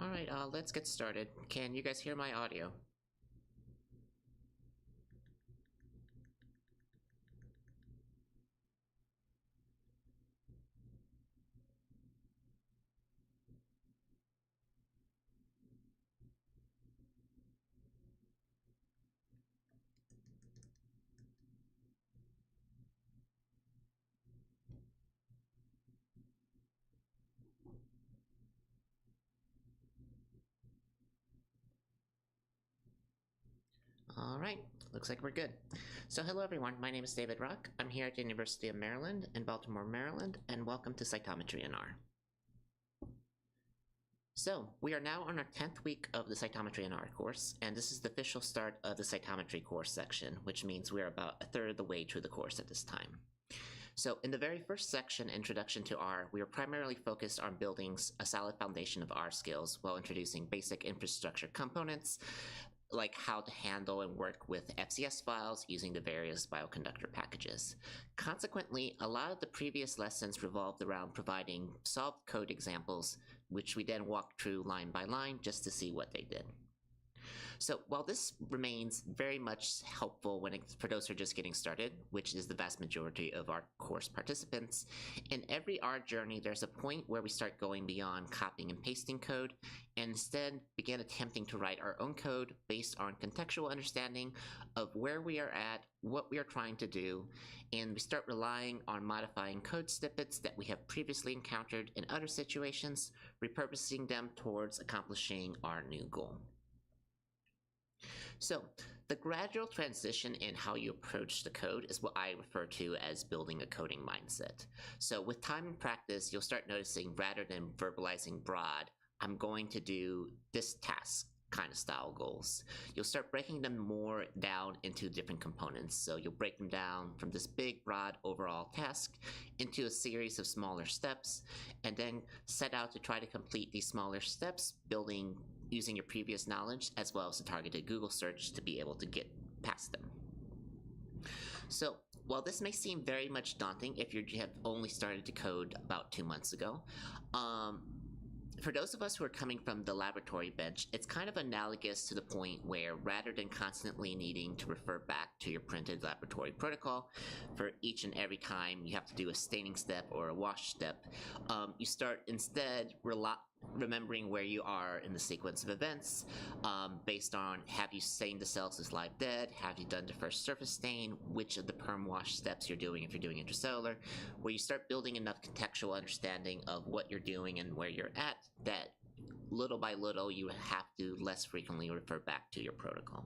Alright, let's get started. Can you guys hear my audio? Alright, looks like we're good. So hello everyone, my name is David Rock. I'm here at the University of Maryland in Baltimore, Maryland, and welcome to Cytometry in R. So, we are now on our 10th week of the Cytometry in R course, and this is the official start of the Cytometry course section, which means we're about a third of the way through the course at this time. So in the very first section, Introduction to R, we are primarily focused on building a solid foundation of R skills while introducing basic infrastructure components, like how to handle and work with FCS files using the various bioconductor packages. Consequently, a lot of the previous lessons revolved around providing solved code examples, which we then walked through line by line just to see what they did. So while this remains very much helpful for those who are just getting started, which is the vast majority of our course participants, in every R journey there's a point where we start going beyond copying and pasting code and instead begin attempting to write our own code based on contextual understanding of where we are at, what we are trying to do, and we start relying on modifying code snippets that we have previously encountered in other situations, repurposing them towards accomplishing our new goal. So the gradual transition in how you approach the code is what I refer to as building a coding mindset. So with time and practice, you'll start noticing rather than verbalizing broad, I'm going to do this task kind of style goals. You'll start breaking them more down into different components. So you'll break them down from this big, broad overall task into a series of smaller steps, and then set out to try to complete these smaller steps, using your previous knowledge as well as a targeted Google search to be able to get past them. So while this may seem very much daunting if you have only started to code about 2 months ago, for those of us who are coming from the laboratory bench, it's kind of analogous to the point where rather than constantly needing to refer back to your printed laboratory protocol for each and every time you have to do a staining step or a wash step, you start instead remembering where you are in the sequence of events based on have you stained the cells as live dead, have you done the first surface stain, which of the perm wash steps you're doing if you're doing intracellular, where you start building enough contextual understanding of what you're doing and where you're at that little by little you have to less frequently refer back to your protocol.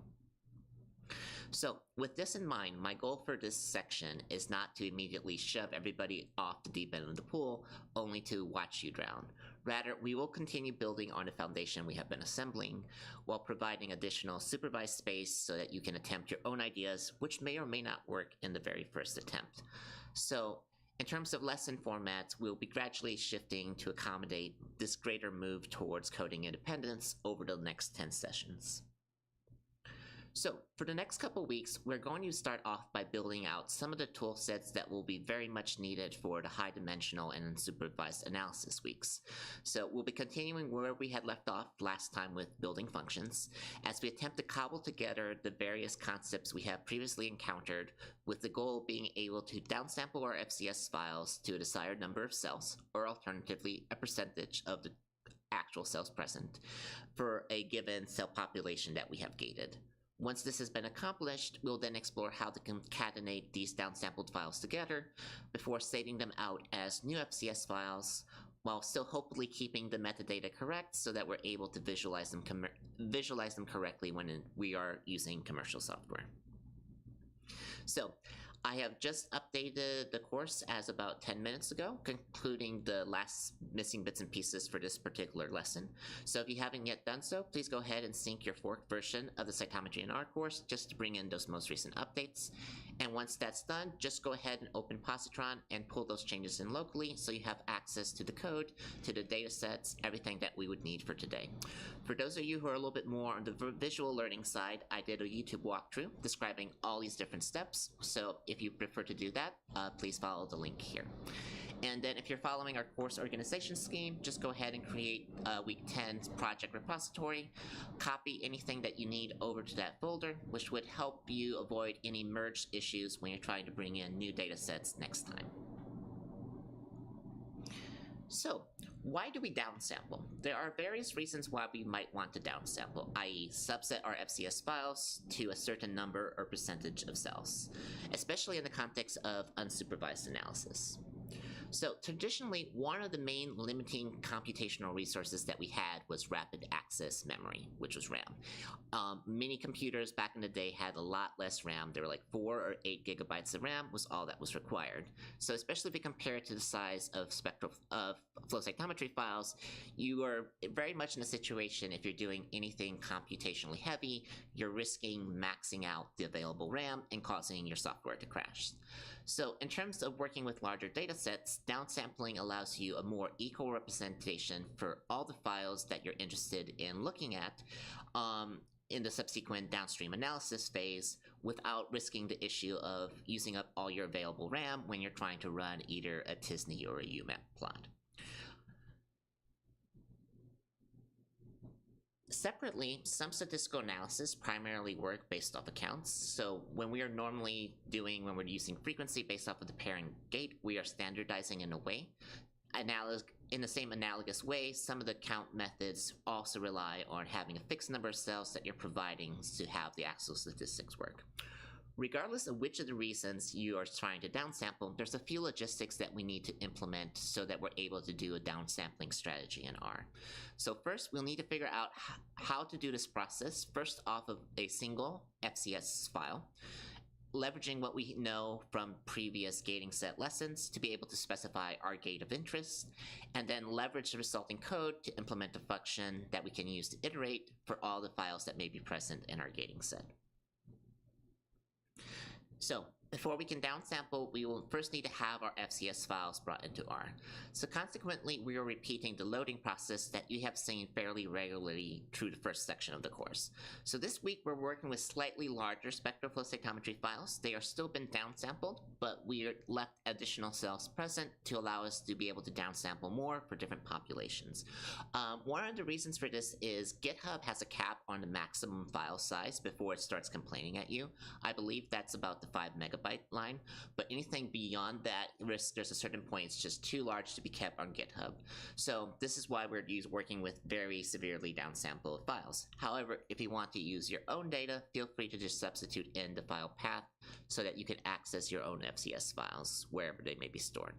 So with this in mind, my goal for this section is not to immediately shove everybody off the deep end of the pool only to watch you drown. Rather, we will continue building on the foundation we have been assembling while providing additional supervised space so that you can attempt your own ideas, which may or may not work in the very first attempt. So in terms of lesson formats, we'll be gradually shifting to accommodate this greater move towards coding independence over the next 10 sessions. So for the next couple weeks, we're going to start off by building out some of the tool sets that will be very much needed for the high dimensional and unsupervised analysis weeks. So we'll be continuing where we had left off last time with building functions, as we attempt to cobble together the various concepts we have previously encountered, with the goal of being able to downsample our FCS files to a desired number of cells, or alternatively a percentage of the actual cells present, for a given cell population that we have gated. Once this has been accomplished, we'll then explore how to concatenate these downsampled files together before saving them out as new FCS files, while still hopefully keeping the metadata correct so that we're able to visualize them correctly when we are using commercial software. So I have just updated the course as about 10 minutes ago, concluding the last missing bits and pieces for this particular lesson. So if you haven't yet done so, please go ahead and sync your forked version of the Cytometry in R course just to bring in those most recent updates. And once that's done, just go ahead and open Positron and pull those changes in locally so you have access to the code, to the data sets, everything that we would need for today. For those of you who are a little bit more on the visual learning side, I did a YouTube walkthrough describing all these different steps. So if you prefer to do that, please follow the link here. And then if you're following our course organization scheme, just go ahead and create a week 10 project repository, copy anything that you need over to that folder, which would help you avoid any merge issues when you're trying to bring in new data sets next time. So, why do we downsample? There are various reasons why we might want to downsample, i.e. subset our FCS files to a certain number or percentage of cells, especially in the context of unsupervised analysis. So traditionally, one of the main limiting computational resources that we had was rapid access memory, which was RAM. Many computers back in the day had a lot less RAM. They were like 4 or 8 gigabytes of RAM was all that was required. So especially if we compare it to the size of flow cytometry files, you are very much in a situation if you're doing anything computationally heavy, you're risking maxing out the available RAM and causing your software to crash. So in terms of working with larger data sets, downsampling allows you a more equal representation for all the files that you're interested in looking at in the subsequent downstream analysis phase without risking the issue of using up all your available RAM when you're trying to run either a t-SNE or a UMAP plot. Separately, some statistical analysis primarily work based off accounts. So when we are normally when we're using frequency based off of the pairing gate, we are standardizing in a way. In the same analogous way, some of the count methods also rely on having a fixed number of cells that you're providing to have the actual statistics work. Regardless of which of the reasons you are trying to downsample, there's a few logistics that we need to implement so that we're able to do a downsampling strategy in R. So first, we'll need to figure out how to do this process, first off of a single FCS file, leveraging what we know from previous gating set lessons to be able to specify our gate of interest, and then leverage the resulting code to implement a function that we can use to iterate for all the files that may be present in our gating set. So before we can downsample, we will first need to have our FCS files brought into R. So consequently, we are repeating the loading process that you have seen fairly regularly through the first section of the course. So this week, we're working with slightly larger spectral flow cytometry files. They are still been downsampled, but we left additional cells present to allow us to be able to downsample more for different populations. One of the reasons for this is GitHub has a cap on the maximum file size before it starts complaining at you. I believe that's about the 5 megabyte line, but anything beyond that there's a certain point it's just too large to be kept on GitHub. So this is why we're working with very severely downsampled files. However, if you want to use your own data, feel free to just substitute in the file path so that you can access your own FCS files wherever they may be stored.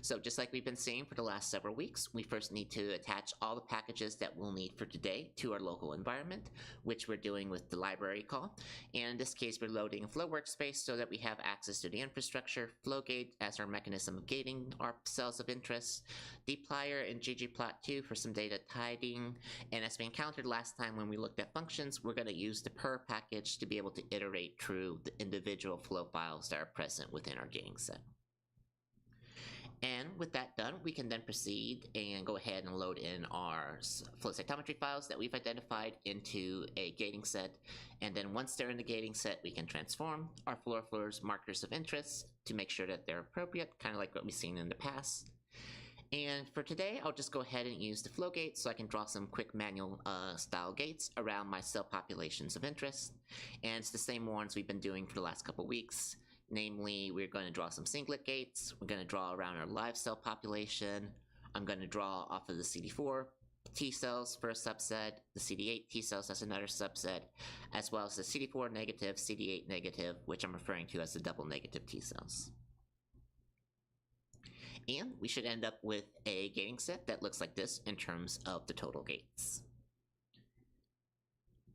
So just like we've been saying for the last several weeks, we first need to attach all the packages that we'll need for today to our local environment, which we're doing with the library call. And in this case, we're loading a flow workspace so that we have access to the infrastructure, flowgate as our mechanism of gating our cells of interest, dplyr and ggplot2 for some data tidying. And as we encountered last time when we looked at functions, we're going to use the per package to be able to iterate through the individual flow files that are present within our gating set. And with that done, we can then proceed and go ahead and load in our flow cytometry files that we've identified into a gating set. And then once they're in the gating set, we can transform our fluorophores markers of interest to make sure that they're appropriate, kind of like what we've seen in the past. And for today, I'll just go ahead and use the flow gate so I can draw some quick manual style gates around my cell populations of interest. And it's the same ones we've been doing for the last couple weeks. Namely, we're going to draw some singlet gates, we're going to draw around our live cell population, I'm going to draw off of the CD4 T cells for a subset, the CD8 T cells as another subset, as well as the CD4 negative, CD8 negative, which I'm referring to as the double negative T cells. And we should end up with a gating set that looks like this in terms of the total gates.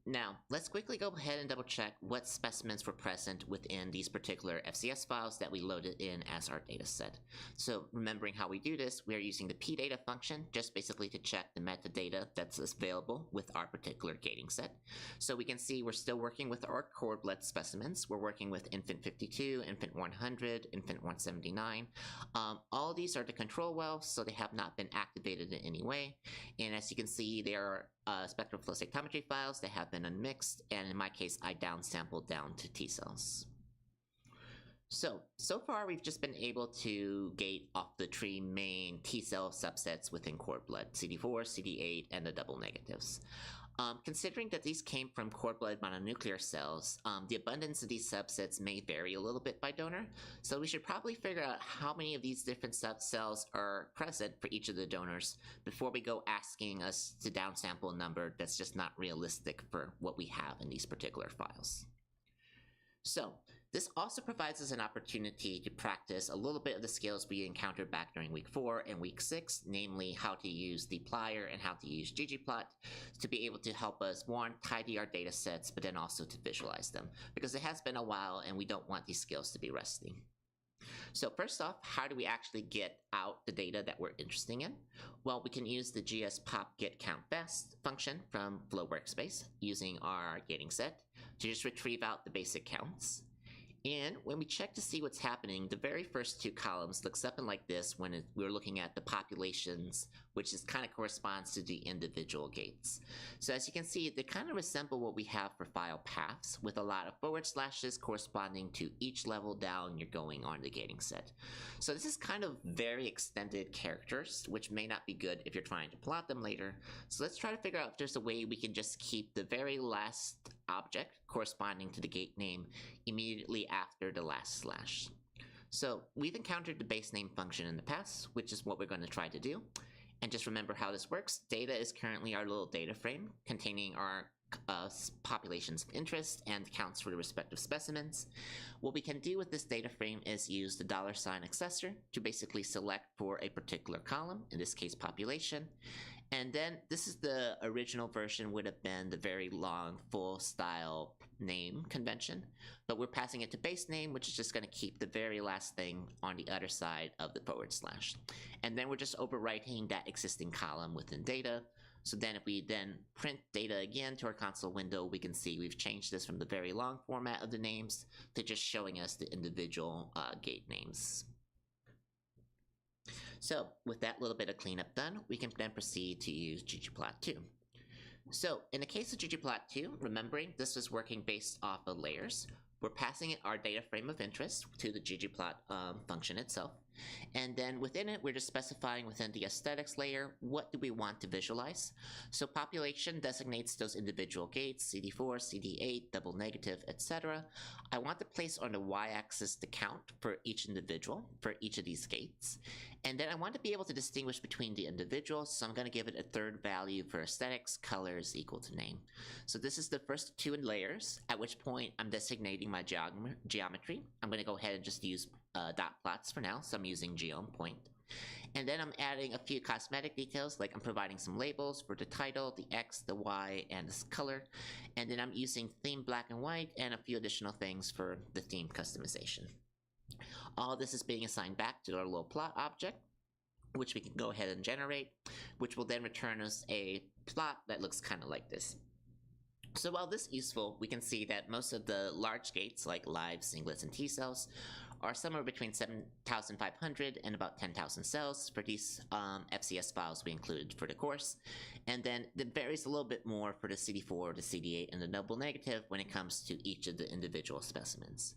Now, let's quickly go ahead and double check what specimens were present within these particular FCS files that we loaded in as our data set. So remembering how we do this, we are using the pdata function just basically to check the metadata that's available with our particular gating set. So we can see we're still working with our cord blood specimens. We're working with infant 52, infant 100, infant 179. All these are the control wells, so they have not been activated in any way. And as you can see, they are spectral flow cytometry files that have been unmixed, and in my case, I downsampled down to T cells. So far we've just been able to gate off the three main T-cell subsets within cord blood, CD4, CD8, and the double negatives. Considering that these came from cord blood mononuclear cells, the abundance of these subsets may vary a little bit by donor, so we should probably figure out how many of these different subcells are present for each of the donors before we go asking us to downsample a number that's just not realistic for what we have in these particular files. So, this also provides us an opportunity to practice a little bit of the skills we encountered back during week 4 and week 6, namely how to use dplyr and how to use ggplot to be able to help us, one, tidy our data sets, but then also to visualize them, because it has been a while and we don't want these skills to be rusty. So first off, how do we actually get out the data that we're interested in? Well, we can use the gs_pop_get_count_best function from Flow Workspace using our gating set to just retrieve out the basic counts. And when we check to see what's happening, the very first two columns look something like this when we're looking at the populations, which is kind of corresponds to the individual gates. So as you can see, they kind of resemble what we have for file paths, with a lot of forward slashes corresponding to each level down you're going on the gating set. So this is kind of very extended characters, which may not be good if you're trying to plot them later. So let's try to figure out if there's a way we can just keep the very last object corresponding to the gate name immediately after the last slash. So we've encountered the base name function in the past, which is what we're going to try to do. And just remember how this works. Data is currently our little data frame containing our populations of interest and counts for the respective specimens. What we can do with this data frame is use the $ accessor to basically select for a particular column, in this case population. And then this is the original version, would have been the very long full style name convention, but we're passing it to base name, which is just going to keep the very last thing on the other side of the forward slash. And then we're just overwriting that existing column within data. So then if we then print data again to our console window, we can see we've changed this from the very long format of the names to just showing us the individual gate names. So with that little bit of cleanup done, we can then proceed to use ggplot2. So in the case of ggplot2, remembering this is working based off of layers, we're passing it our data frame of interest to the ggplot function itself. And then within it, we're just specifying within the aesthetics layer, what do we want to visualize? So population designates those individual gates, CD4, CD8, double negative, etc. I want to place on the y-axis the count for each individual, for each of these gates. And then I want to be able to distinguish between the individuals, so I'm going to give it a third value for aesthetics, colors equal to name. So this is the first two in layers, at which point I'm designating my geometry. I'm going to go ahead and just use dot plots for now, so I'm using geom_point. And then I'm adding a few cosmetic details, like I'm providing some labels for the title, the X, the Y, and the color. And then I'm using theme black and white and a few additional things for the theme customization. All this is being assigned back to our little plot object, which we can go ahead and generate, which will then return us a plot that looks kind of like this. So while this is useful, we can see that most of the large gates, like live, singlets, and T cells, are somewhere between 7,500 and about 10,000 cells for these FCS files we included for the course. And then it varies a little bit more for the CD4, the CD8, and the double negative when it comes to each of the individual specimens.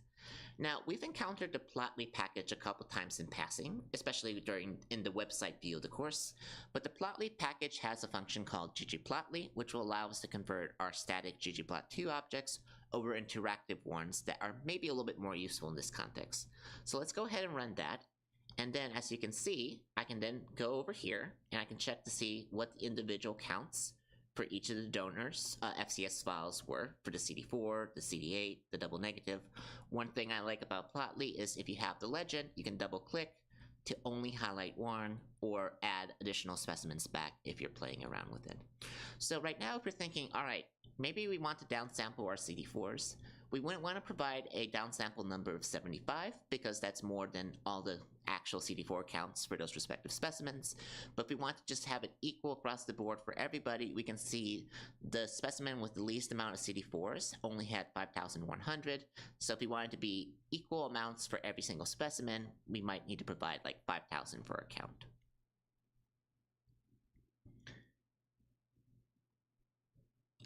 Now, we've encountered the Plotly package a couple times in passing, especially in the website view of the course, but the Plotly package has a function called ggplotly, which will allow us to convert our static ggplot2 objects over interactive ones that are maybe a little bit more useful in this context. So let's go ahead and run that. And then, as you can see, I can then go over here and I can check to see what the individual counts for each of the donors' FCS files were for the CD4, the CD8, the double negative. One thing I like about Plotly is if you have the legend, you can double click to only highlight one or add additional specimens back if you're playing around with it. So right now, if you're thinking, all right, maybe we want to downsample our CD4s, we wouldn't want to provide a downsample number of 75 because that's more than all the actual CD4 counts for those respective specimens. But if we want to just have it equal across the board for everybody, we can see the specimen with the least amount of CD4s only had 5,100. So if we wanted to be equal amounts for every single specimen, we might need to provide like 5,000 for a count.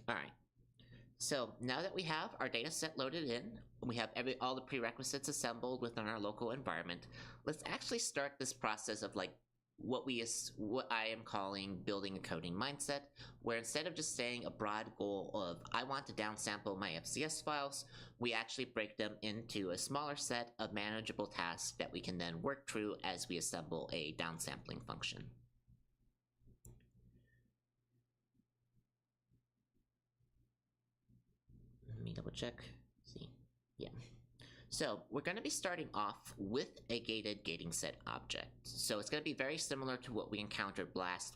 All right. So now that we have our data set loaded in, we have all the prerequisites assembled within our local environment, let's actually start this process of like what I am calling building a coding mindset, where instead of just saying a broad goal of I want to downsample my FCS files, we actually break them into a smaller set of manageable tasks that we can then work through as we assemble a downsampling function. Let me double check. See, yeah. So we're going to be starting off with a gated gating set object. So it's going to be very similar to what we encountered last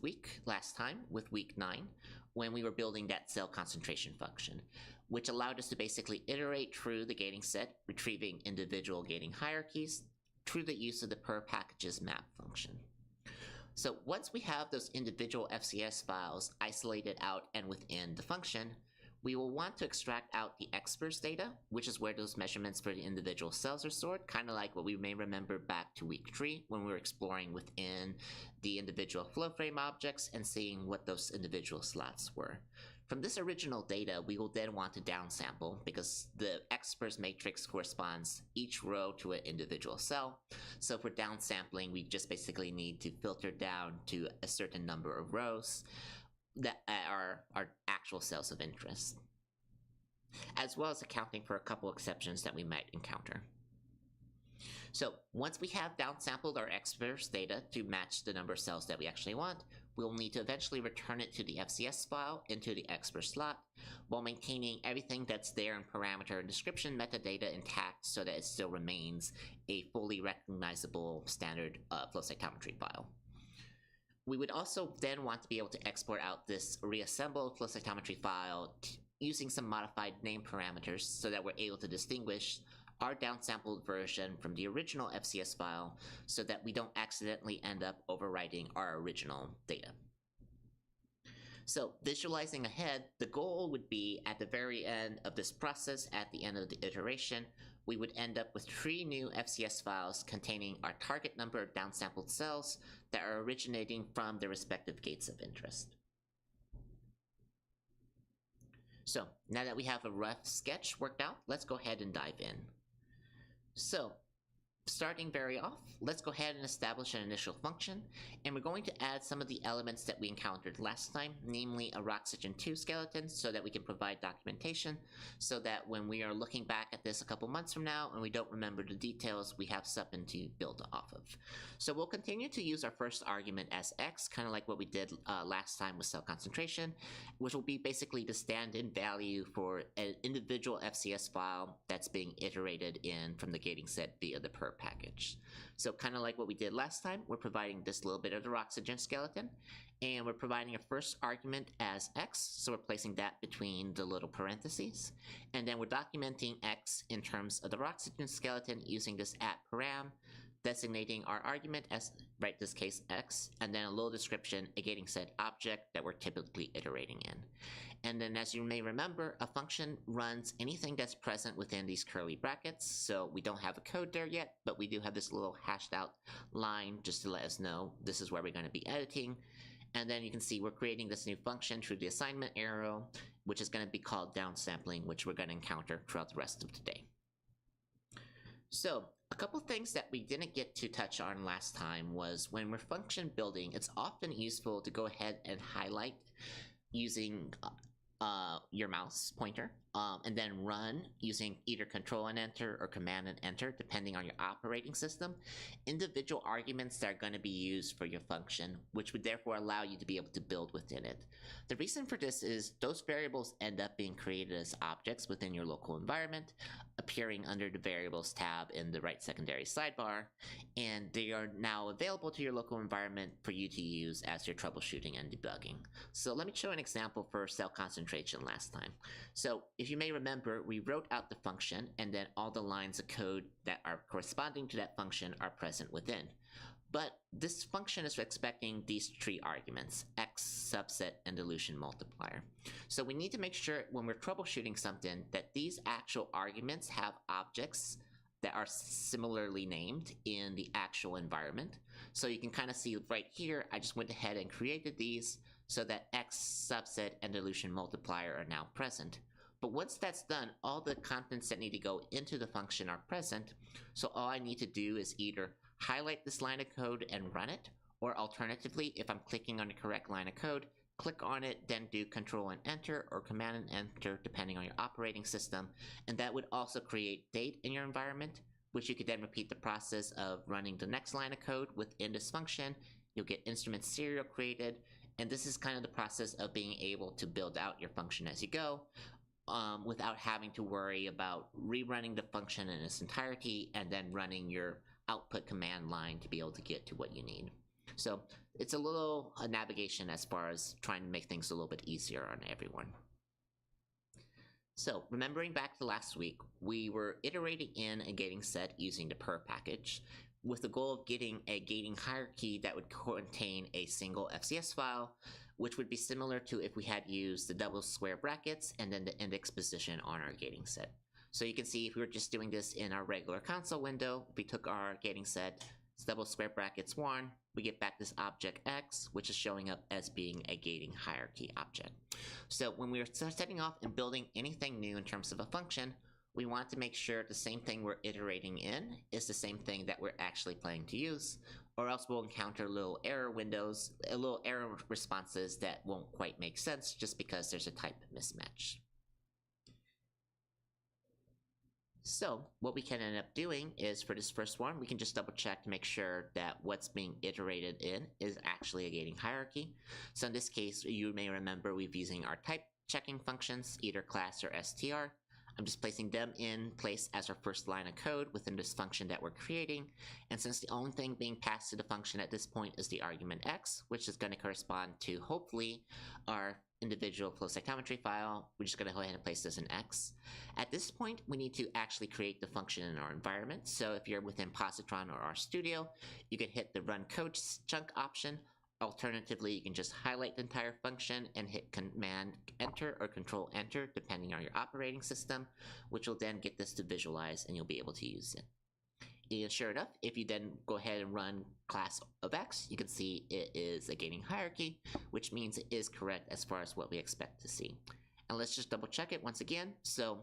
time with week 9, when we were building that cell concentration function, which allowed us to basically iterate through the gating set, retrieving individual gating hierarchies through the use of the per packages map function. So once we have those individual FCS files isolated out and within the function, we will want to extract out the experts data, which is where those measurements for the individual cells are stored, kind of like what we may remember back to week 3 when we were exploring within the individual flow frame objects and seeing what those individual slots were. From this original data, we will then want to downsample because the experts matrix corresponds each row to an individual cell. So for downsampling, we just basically need to filter down to a certain number of rows that are our actual cells of interest, as well as accounting for a couple exceptions that we might encounter. So once we have downsampled our experts data to match the number of cells that we actually want, we'll need to eventually return it to the FCS file into the expert slot while maintaining everything that's there in parameter and description metadata intact so that it still remains a fully recognizable standard flow cytometry file. We would also then want to be able to export out this reassembled flow cytometry file using some modified name parameters so that we're able to distinguish our downsampled version from the original FCS file so that we don't accidentally end up overwriting our original data. So visualizing ahead, the goal would be at the very end of this process, at the end of the iteration, we would end up with 3 new FCS files containing our target number of downsampled cells that are originating from their respective gates of interest. So now that we have a rough sketch worked out, let's go ahead and dive in. So starting very off, let's go ahead and establish an initial function, and we're going to add some of the elements that we encountered last time, namely a Roxygen 2 skeleton, so that we can provide documentation, so that when we are looking back at this a couple months from now and we don't remember the details, we have something to build off of. So we'll continue to use our first argument as x, kind of like what we did last time with cell concentration, which will be basically the stand-in value for an individual FCS file that's being iterated in from the gating set via the per package. So kind of like what we did last time, we're providing this little bit of the Roxygen skeleton, and we're providing a first argument as x, so we're placing that between the little parentheses, and then we're documenting x in terms of the Roxygen skeleton using this @param, designating our argument as, right, this case x, and then a little description, a gating set object that we're typically iterating in. And then as you may remember, a function runs anything that's present within these curly brackets, so we don't have a code there yet, but we do have this little hashed out line just to let us know this is where we're going to be editing. And then you can see we're creating this new function through the assignment arrow, which is going to be called downsampling, which we're going to encounter throughout the rest of today. So a couple things that we didn't get to touch on last time was when we're function building, it's often useful to go ahead and highlight using your mouse pointer, and then run using either Control and Enter or Command and Enter, depending on your operating system, individual arguments that are going to be used for your function, which would therefore allow you to be able to build within it. The reason for this is those variables end up being created as objects within your local environment, appearing under the Variables tab in the right secondary sidebar, and they are now available to your local environment for you to use as you're troubleshooting and debugging. So let me show an example for cell concentration last time. So if you may remember, we wrote out the function, and then all the lines of code that are corresponding to that function are present within. But this function is expecting these 3 arguments, x, subset, and dilution multiplier. So we need to make sure when we're troubleshooting something that these actual arguments have objects that are similarly named in the actual environment. So you can kind of see right here, I just went ahead and created these so that x, subset, and dilution multiplier are now present. But once that's done, all the contents that need to go into the function are present. So all I need to do is either highlight this line of code and run it, or alternatively, if I'm clicking on the correct line of code, click on it, then do Control and Enter or Command and Enter depending on your operating system, and that would also create date in your environment, which you could then repeat the process of running the next line of code within this function. You'll get instrument serial created, and this is kind of the process of being able to build out your function as you go, without having to worry about rerunning the function in its entirety and then running your output command line to be able to get to what you need. So it's a little navigation as far as trying to make things a little bit easier on everyone. So remembering back to last week, we were iterating in a gating set using the per package with the goal of getting a gating hierarchy that would contain a single FCS file, which would be similar to if we had used the double square brackets and then the index position on our gating set. So you can see if we were just doing this in our regular console window, if we took our gating set, double square brackets 1, we get back this object X, which is showing up as being a gating hierarchy object. So when we're setting off and building anything new in terms of a function, we want to make sure the same thing we're iterating in is the same thing that we're actually planning to use, or else we'll encounter little error windows, little error responses that won't quite make sense just because there's a type mismatch. So what we can end up doing is for this first one, we can just double check to make sure that what's being iterated in is actually a gating hierarchy. So in this case, you may remember we've using our type checking functions, either class or str. I'm just placing them in place as our first line of code within this function that we're creating. And since the only thing being passed to the function at this point is the argument x, which is going to correspond to hopefully our individual flow cytometry file, we're just going to go ahead and place this in x. At this point, we need to actually create the function in our environment. So if you're within Positron or RStudio, you can hit the run code chunk option. Alternatively, you can just highlight the entire function and hit Command Enter or Control Enter depending on your operating system, which will then get this to visualize and you'll be able to use it. And sure enough, if you then go ahead and run class of X, you can see it is a gating hierarchy, which means it is correct as far as what we expect to see. And let's just double check it once again. So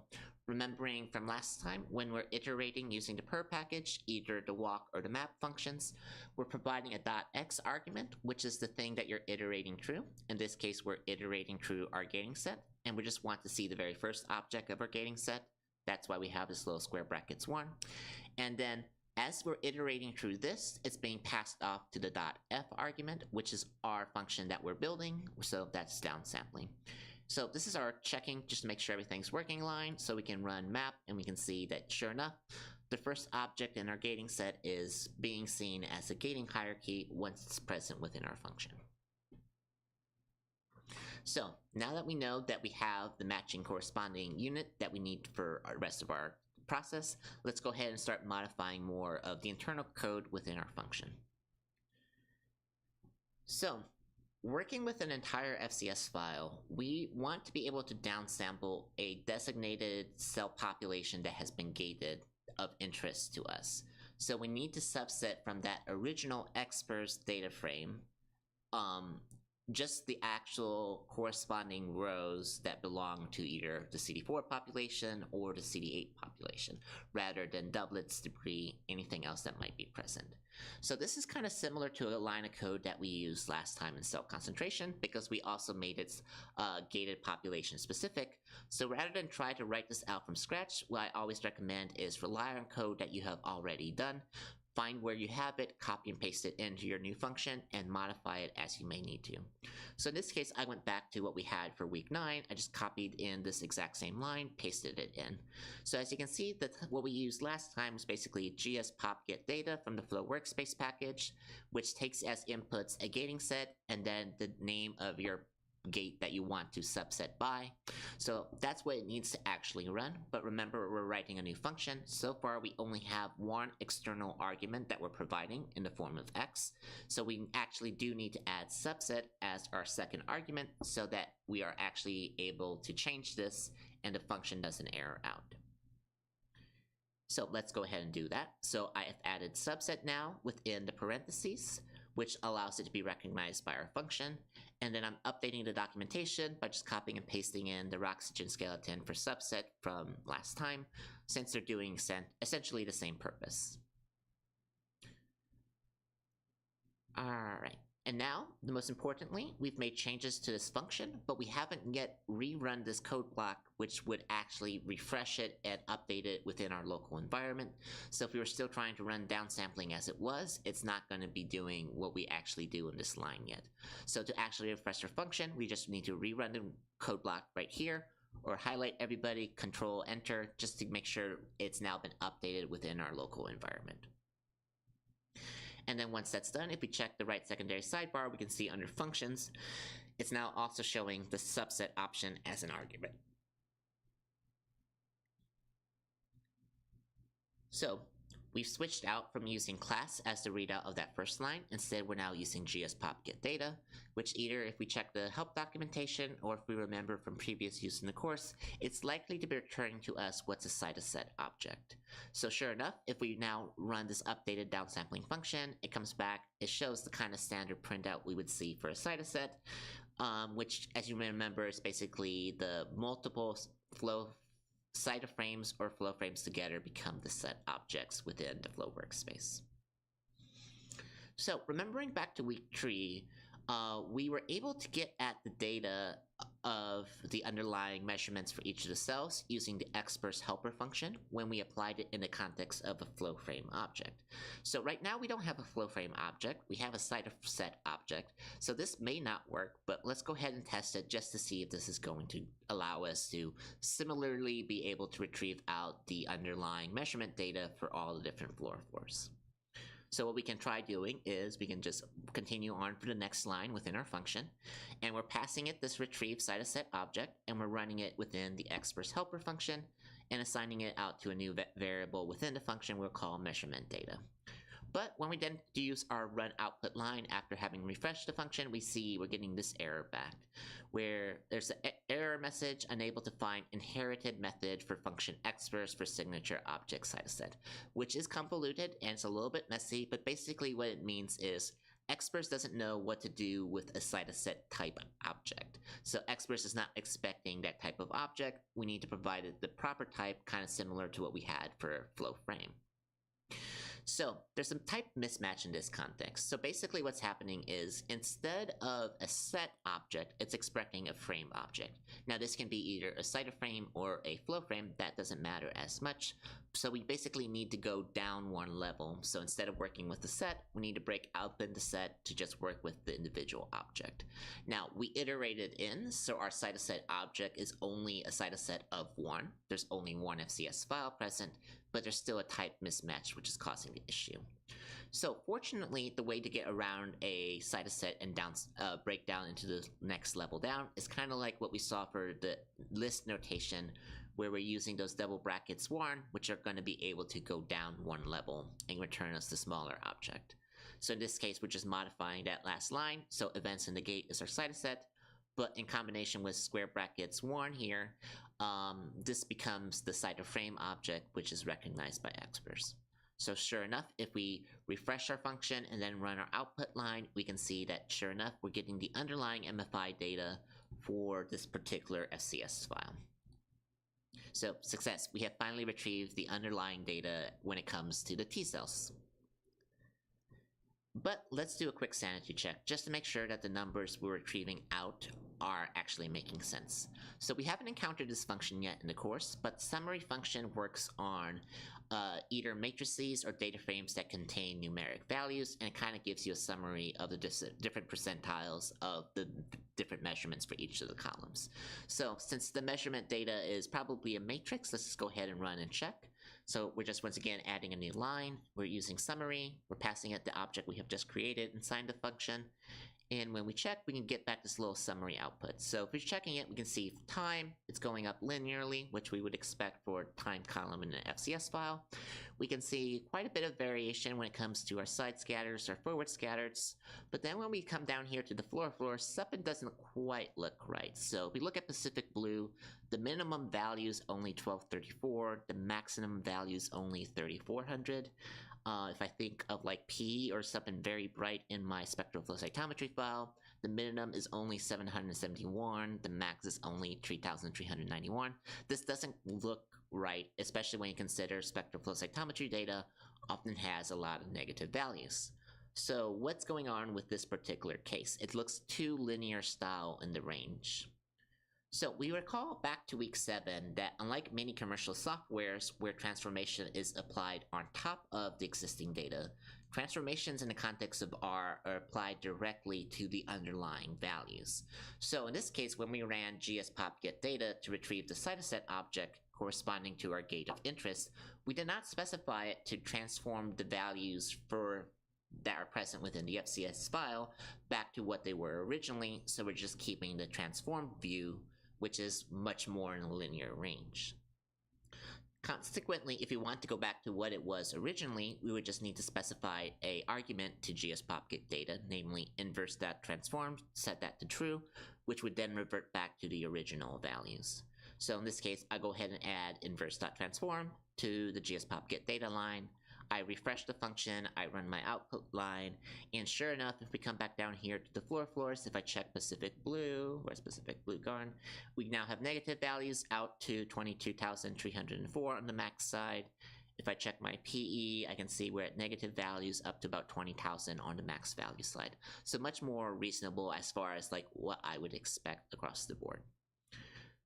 remembering from last time, when we're iterating using the per package, either the walk or the map functions, we're providing a .x argument, which is the thing that you're iterating through. In this case, we're iterating through our gating set, and we just want to see the very first object of our gating set. That's why we have this little square brackets 1. And then as we're iterating through this, it's being passed off to the .f argument, which is our function that we're building. So that's downsampling. So this is our checking just to make sure everything's working line. So we can run map and we can see that sure enough, the first object in our gating set is being seen as a gating hierarchy once it's present within our function. So now that we know that we have the matching corresponding unit that we need for the rest of our process, let's go ahead and start modifying more of the internal code within our function. So working with an entire FCS file, we want to be able to downsample a designated cell population that has been gated of interest to us. So we need to subset from that original XPERS data frame just the actual corresponding rows that belong to either the CD4 population or the CD8 population, rather than doublets, debris, anything else that might be present. So this is kind of similar to a line of code that we used last time in cell concentration, because we also made it gated population specific. So rather than try to write this out from scratch, what I always recommend is rely on code that you have already done. Find where you have it, copy and paste it into your new function, and modify it as you may need to. So in this case, I went back to what we had for week 9. I just copied in this exact same line, pasted it in. So as you can see, what we used last time was basically gs_pop_get_data from the Flow workspace package, which takes as inputs a gating set and then the name of your gate that you want to subset by. So that's what it needs to actually run. But remember, we're writing a new function. So far, we only have one external argument that we're providing in the form of x. So we actually do need to add subset as our second argument so that we are actually able to change this and the function doesn't error out. So let's go ahead and do that. So I have added subset now within the parentheses. which allows it to be recognized by our function. And then I'm updating the documentation by just copying and pasting in the Roxygen skeleton for subset from last time, since they're doing essentially the same purpose. Alright, and now, the most importantly, we've made changes to this function, but we haven't yet rerun this code block, which would actually refresh it and update it within our local environment. So if we were still trying to run downsampling as it was, it's not going to be doing what we actually do in this line yet. So to actually refresh our function, we just need to rerun the code block right here, or highlight everybody, Control Enter, just to make sure it's now been updated within our local environment. And then once that's done, if we check the right secondary sidebar, we can see under functions, it's now also showing the subset option as an argument. So we've switched out from using class as the readout of that first line. Instead, we're now using gspop_getData, which either if we check the help documentation or if we remember from previous use in the course, it's likely to be returning to us what's a cytoset object. So sure enough, if we now run this updated downsampling function, it comes back, it shows the kind of standard printout we would see for a cytoset, which, as you remember, is basically the multiple flow cytoframes or flow frames together become the set objects within the flow workspace. So remembering back to week 3, we were able to get at the data of the underlying measurements for each of the cells using the experts helper function when we applied it in the context of a flow frame object. So right now we don't have a flow frame object, we have a cytoset object, so this may not work, but let's go ahead and test it just to see if this is going to allow us to similarly be able to retrieve out the underlying measurement data for all the different floors. So what we can try doing is we can just continue on for the next line within our function, and we're passing it this retrieve cytoset object, and we're running it within the experts helper function and assigning it out to a new variable within the function we'll call measurement data. But when we then use our run output line after having refreshed the function, we see we're getting this error back, where there's an error message unable to find inherited method for function experts for signature object cytoset, which is convoluted and it's a little bit messy, but basically what it means is experts doesn't know what to do with a cytoset type object. So experts is not expecting that type of object. We need to provide it the proper type, kind of similar to what we had for flow frame. So there's some type mismatch in this context. So basically what's happening is instead of a set object, it's expecting a frame object. Now this can be either a cytoframe or a flow frame, that doesn't matter as much. So we basically need to go down one level. So instead of working with the set, we need to break open the set to just work with the individual object. Now we iterated in, so our cytoset object is only a cytoset of 1. There's only one FCS file present, but there's still a type mismatch which is causing the issue. So fortunately, the way to get around a cytoset and break down into the next level down is kind of like what we saw for the list notation, where we're using those double brackets 1, which are going to be able to go down one level and return us the smaller object. So in this case, we're just modifying that last line, so events in the gate is our cytoset, but in combination with square brackets 1 here, this becomes the cytoframe object, which is recognized by experts. So sure enough, if we refresh our function and then run our output line, we can see that sure enough, we're getting the underlying MFI data for this particular FCS file. So success, we have finally retrieved the underlying data when it comes to the T cells. But let's do a quick sanity check just to make sure that the numbers we're retrieving out are actually making sense. So we haven't encountered this function yet in the course, but summary function works on either matrices or data frames that contain numeric values, and it kind of gives you a summary of the different percentiles of the different measurements for each of the columns. So since the measurement data is probably a matrix, let's just go ahead and run and check. So we're just once again adding a new line, we're using summary, we're passing it the object we have just created inside the function, and when we check, we can get back this little summary output. So if we're checking it, we can see time, it's going up linearly, which we would expect for a time column in an FCS file. We can see quite a bit of variation when it comes to our side scatters or forward scatters, but then when we come down here to the floor, something doesn't quite look right. So if we look at Pacific Blue, the minimum value is only 1234, the maximum value is only 3400. If I think of like P or something very bright in my spectral flow cytometry file, the minimum is only 771, the max is only 3,391. This doesn't look right, especially when you consider spectral flow cytometry data often has a lot of negative values. So what's going on with this particular case? It looks too linear style in the range. So we recall back to week 7 that unlike many commercial softwares where transformation is applied on top of the existing data, transformations in the context of R are applied directly to the underlying values. So in this case, when we ran gspopgetData to retrieve the cytoset object corresponding to our gate of interest, we did not specify it to transform the values that are present within the FCS file back to what they were originally, so we're just keeping the transformed view, which is much more in a linear range. Consequently, if we want to go back to what it was originally, we would just need to specify an argument to gspopgetData, namely inverse.transform, set that to true, which would then revert back to the original values. So in this case, I go ahead and add inverse.transform to the gspopgetData line. I refresh the function, I run my output line, and sure enough, if we come back down here to the floors, if I check Pacific Blue, where's Pacific Blue gone? We now have negative values out to 22,304 on the max side. If I check my PE, I can see we're at negative values up to about 20,000 on the max value slide. So much more reasonable as far as like what I would expect across the board.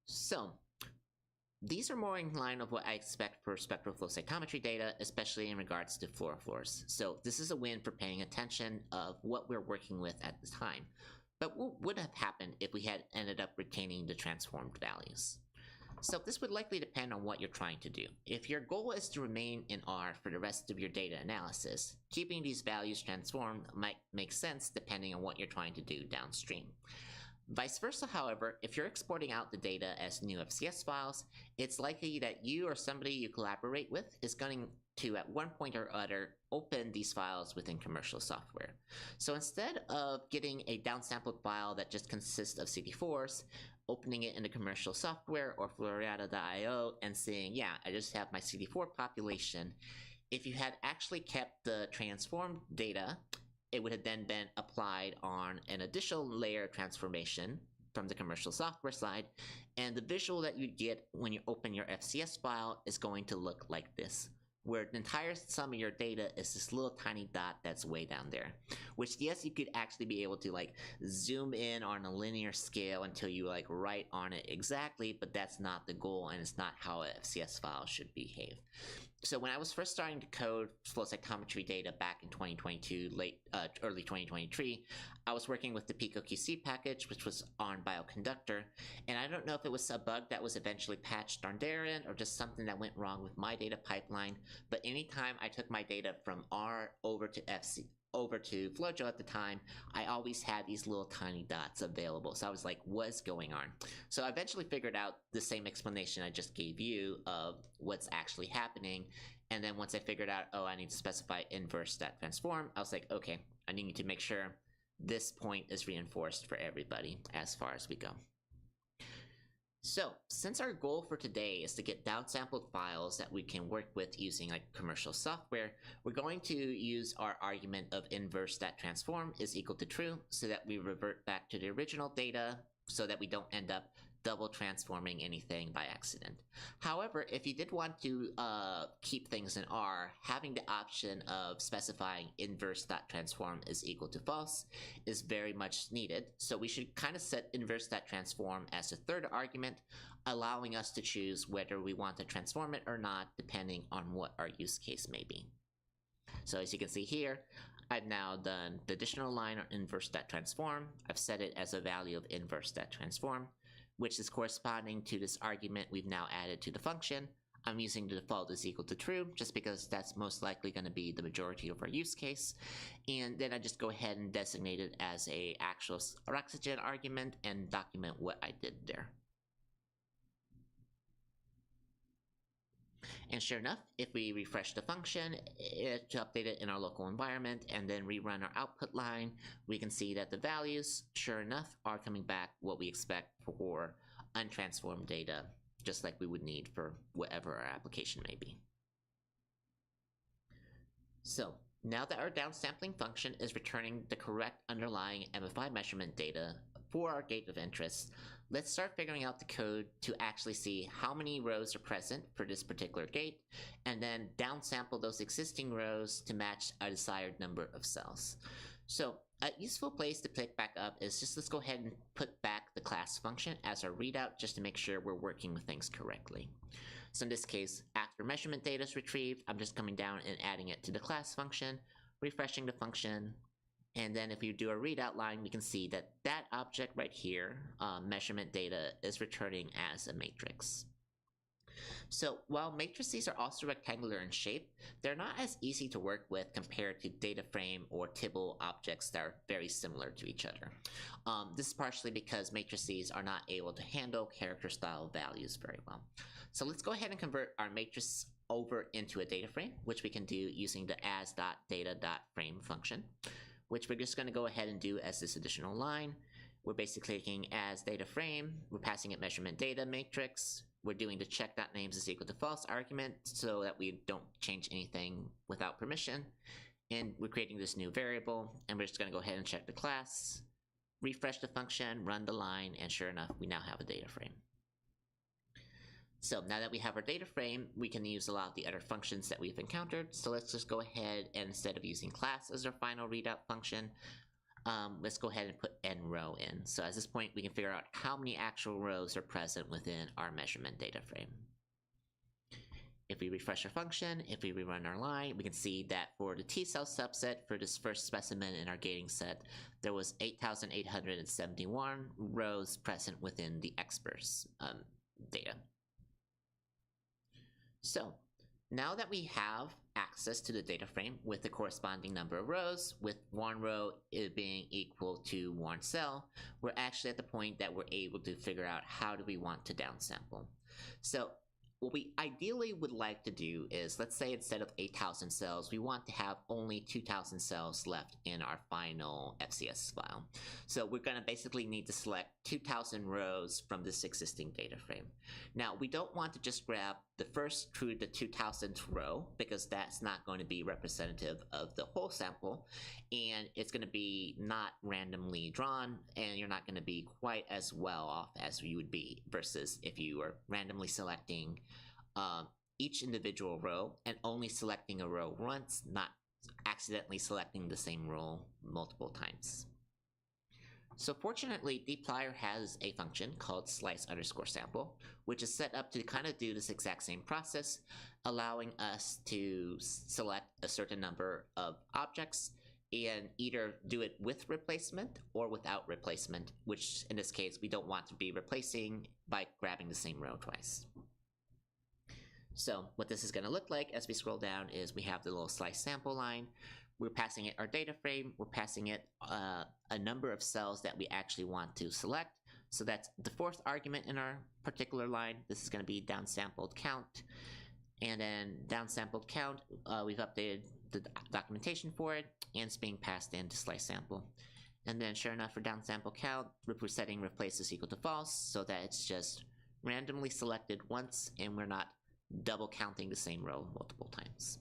So these are more in line of what I expect for spectral flow cytometry data, especially in regards to floors. So this is a win for paying attention of what we're working with at the time. But what would have happened if we had ended up retaining the transformed values? So this would likely depend on what you're trying to do. If your goal is to remain in R for the rest of your data analysis, keeping these values transformed might make sense depending on what you're trying to do downstream. Vice versa, however, if you're exporting out the data as new FCS files, it's likely that you or somebody you collaborate with is going to, at one point or other, open these files within commercial software. So instead of getting a downsampled file that just consists of CD4s, opening it in the commercial software or Florida.io and saying, yeah, I just have my CD4 population, if you had actually kept the transformed data, it would have then been applied on an additional layer transformation from the commercial software side, and the visual that you get when you open your FCS file is going to look like this, where the entire sum of your data is this little tiny dot that's way down there, which yes, you could actually be able to like zoom in on a linear scale until you like write on it exactly, but that's not the goal and it's not how a FCS file should behave. So when I was first starting to code flow cytometry data back in 2022, early 2023, I was working with the PicoQC package, which was on Bioconductor, and I don't know if it was a bug that was eventually patched on their end or just something that went wrong with my data pipeline, but anytime I took my data from R over to FlowJo at the time, I always had these little tiny dots available. So I was like, what's going on? So I eventually figured out the same explanation I just gave you of what's actually happening. And then once I figured out, oh, I need to specify inverse.transform, I was like, okay, I need to make sure this point is reinforced for everybody as far as we go. So since our goal for today is to get downsampled files that we can work with using like commercial software, we're going to use our argument of inverse.transform is equal to true so that we revert back to the original data so that we don't end up double transforming anything by accident. However, if you did want to keep things in R, having the option of specifying inverse.transform is equal to false is very much needed. So we should kind of set inverse.transform as a third argument, allowing us to choose whether we want to transform it or not, depending on what our use case may be. So as you can see here, I've now done the additional line on inverse.transform. I've set it as a value of inverse.transform, which is corresponding to this argument we've now added to the function. I'm using the default is equal to true just because that's most likely going to be the majority of our use case. And then I just go ahead and designate it as a actual oxygen argument and document what I did there. And sure enough, if we refresh the function to update it in our local environment and then rerun our output line, we can see that the values, sure enough, are coming back what we expect for untransformed data, just like we would need for whatever our application may be. So now that our downsampling function is returning the correct underlying MFI measurement data for our gate of interest, let's start figuring out the code to actually see how many rows are present for this particular gate, and then downsample those existing rows to match a desired number of cells. So a useful place to pick back up is just let's go ahead and put back the class function as our readout just to make sure we're working with things correctly. So in this case, after measurement data is retrieved, I'm just coming down and adding it to the class function, refreshing the function, and then if we do a readout line, we can see that that object right here, measurement data, is returning as a matrix. So while matrices are also rectangular in shape, they're not as easy to work with compared to data frame or Tibble objects that are very similar to each other. This is partially because matrices are not able to handle character style values very well. So let's go ahead and convert our matrix over into a data frame, which we can do using the as.data.frame function, which we're just going to go ahead and do as this additional line. We're basically taking as data frame, we're passing it measurement data matrix, we're doing the check.names is equal to false argument so that we don't change anything without permission, and we're creating this new variable, and we're just going to go ahead and check the class, refresh the function, run the line, and sure enough, we now have a data frame. So now that we have our data frame, we can use a lot of the other functions that we've encountered. So let's just go ahead and instead of using class as our final readout function, let's go ahead and put nRow in. So at this point, we can figure out how many actual rows are present within our measurement data frame. If we refresh our function, if we rerun our line, we can see that for the T-cell subset for this first specimen in our gating set, there was 8,871 rows present within the experts data. So now that we have access to the data frame with the corresponding number of rows, with one row being equal to one cell, we're actually at the point that we're able to figure out how do we want to downsample. So what we ideally would like to do is, let's say instead of 8,000 cells, we want to have only 2,000 cells left in our final FCS file. So we're going to basically need to select 2,000 rows from this existing data frame. Now, we don't want to just grab the first through the 2,000th row, because that's not going to be representative of the whole sample, and it's going to be not randomly drawn, and you're not going to be quite as well off as you would be versus if you were randomly selecting each individual row and only selecting a row once, not accidentally selecting the same row multiple times. So fortunately, dplyr has a function called slice_sample, which is set up to kind of do this exact same process, allowing us to select a certain number of objects and either do it with replacement or without replacement, which in this case, we don't want to be replacing by grabbing the same row twice. So what this is going to look like as we scroll down is we have the little slice sample line. We're passing it our data frame. We're passing it a number of cells that we actually want to select. So that's the fourth argument in our particular line. This is going to be downsampled count. And then downsampled count, we've updated the documentation for it, and it's being passed into slice sample. And then sure enough, for downsample count, we're setting replace is equal to false, so that it's just randomly selected once, and we're not double counting the same row multiple times.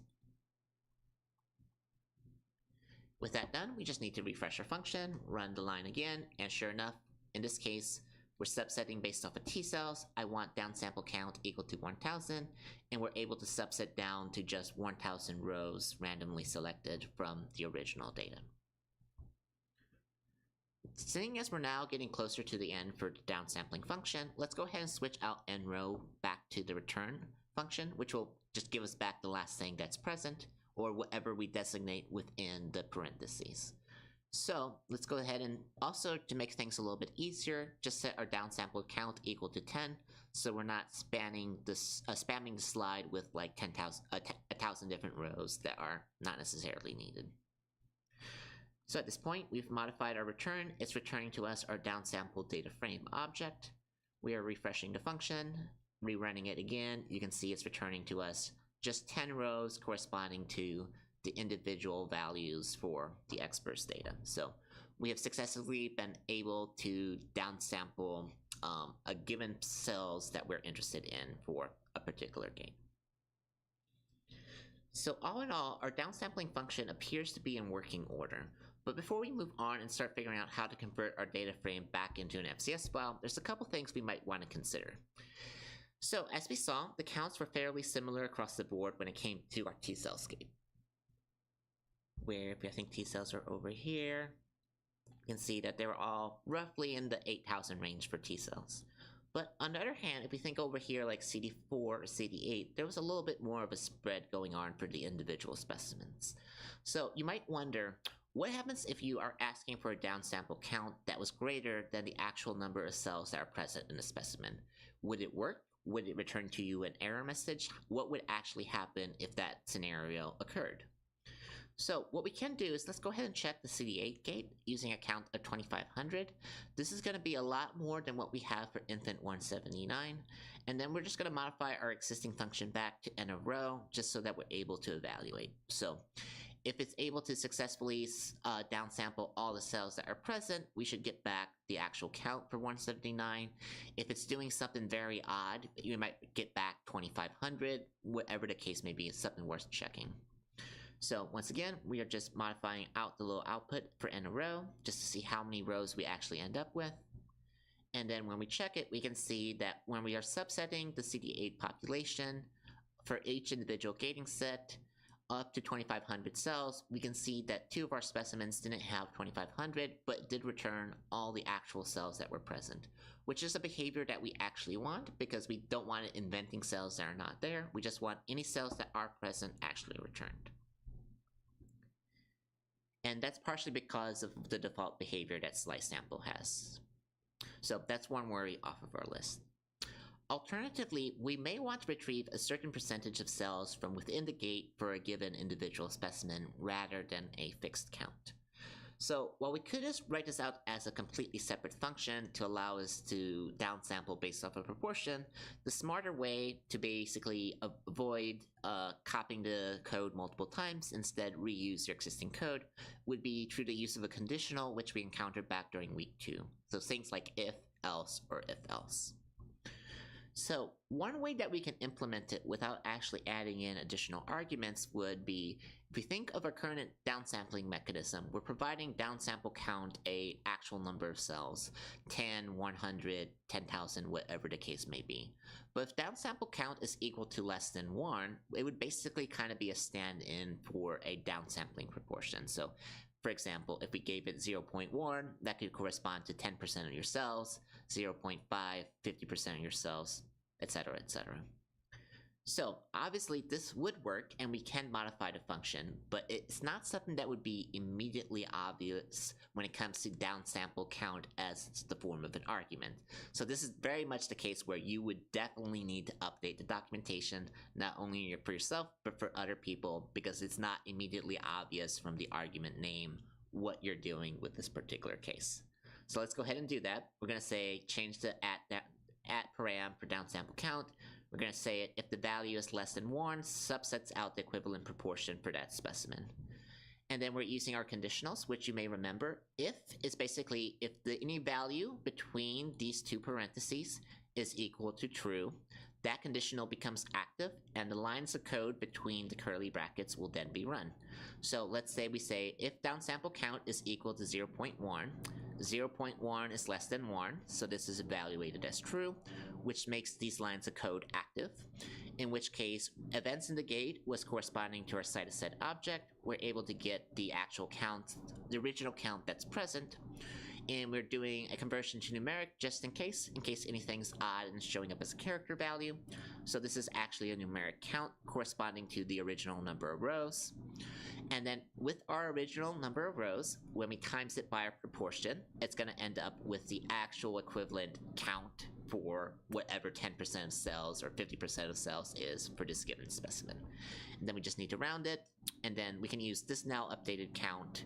With that done, we just need to refresh our function, run the line again, and sure enough, in this case, we're subsetting based off of T cells. I want downsample count equal to 1,000, and we're able to subset down to just 1,000 rows randomly selected from the original data. Seeing as we're now getting closer to the end for the downsampling function, let's go ahead and switch out nRow back to the return function, which will just give us back the last thing that's present, or whatever we designate within the parentheses. So let's go ahead and also, to make things a little bit easier, just set our downsample count equal to 10, so we're not spamming the slide with like 1,000 different rows that are not necessarily needed. So at this point, we've modified our return. It's returning to us our downsampled data frame object. We are refreshing the function, rerunning it again. You can see it's returning to us just 10 rows corresponding to the individual values for the experts data. So we have successfully been able to downsample a given cells that we're interested in for a particular game. So all in all, our downsampling function appears to be in working order. But before we move on and start figuring out how to convert our data frame back into an FCS file, there's a couple things we might want to consider. So as we saw, the counts were fairly similar across the board when it came to our T-cell scape. Where if I think T-cells are over here, you can see that they were all roughly in the 8,000 range for T-cells. But on the other hand, if we think over here like CD4 or CD8, there was a little bit more of a spread going on for the individual specimens. So you might wonder, what happens if you are asking for a downsample count that was greater than the actual number of cells that are present in the specimen? Would it work? Would it return to you an error message? What would actually happen if that scenario occurred? So what we can do is let's go ahead and check the CD8 gate using a count of 2500. This is going to be a lot more than what we have for infant 179. And then we're just going to modify our existing function back to n of row just so that we're able to evaluate. So if it's able to successfully downsample all the cells that are present, we should get back the actual count for 179. If it's doing something very odd, you might get back 2500, whatever the case may be. It's something worth checking. So once again, we are just modifying out the little output for n a row just to see how many rows we actually end up with. And then when we check it, we can see that when we are subsetting the CD8 population for each individual gating set up to 2500 cells, we can see that 2 of our specimens didn't have 2500 but did return all the actual cells that were present, which is a behavior that we actually want because we don't want it inventing cells that are not there. We just want any cells that are present actually returned. And that's partially because of the default behavior that slice sample has. So that's one worry off of our list. Alternatively, we may want to retrieve a certain percentage of cells from within the gate for a given individual specimen rather than a fixed count. So while we could just write this out as a completely separate function to allow us to downsample based off a proportion, the smarter way to basically avoid copying the code multiple times, instead reuse your existing code, would be through the use of a conditional, which we encountered back during week 2. So things like if, else, or if else. So one way that we can implement it without actually adding in additional arguments would be, if we think of our current downsampling mechanism, we're providing downsample count a actual number of cells, 10, 100, 10,000, whatever the case may be. But if downsample count is equal to less than 1, it would basically kind of be a stand-in for a downsampling proportion. So for example, if we gave it 0.1, that could correspond to 10% of your cells, 0.5, 50% of your cells, etc., etc. So obviously this would work and we can modify the function, but it's not something that would be immediately obvious when it comes to downsample count as the form of an argument. So this is very much the case where you would definitely need to update the documentation, not only for yourself, but for other people, because it's not immediately obvious from the argument name what you're doing with this particular case. So let's go ahead and do that. We're going to say change the at param for downsample count. We're going to say it if the value is less than 1, subsets out the equivalent proportion for that specimen. And then we're using our conditionals, which you may remember. If is basically if any value between these two parentheses is equal to true, that conditional becomes active and the lines of code between the curly brackets will then be run. So let's say we say if downsample count is equal to 0.1, 0.1 is less than 1, so this is evaluated as true, which makes these lines of code active, in which case events in the gate was corresponding to our cytoset object. We're able to get the actual count, the original count that's present, and we're doing a conversion to numeric just in case anything's odd and showing up as a character value. So this is actually a numeric count corresponding to the original number of rows. And then with our original number of rows, when we times it by our proportion, it's going to end up with the actual equivalent count for whatever 10% of cells or 50% of cells is for this given specimen. And then we just need to round it, and then we can use this now updated count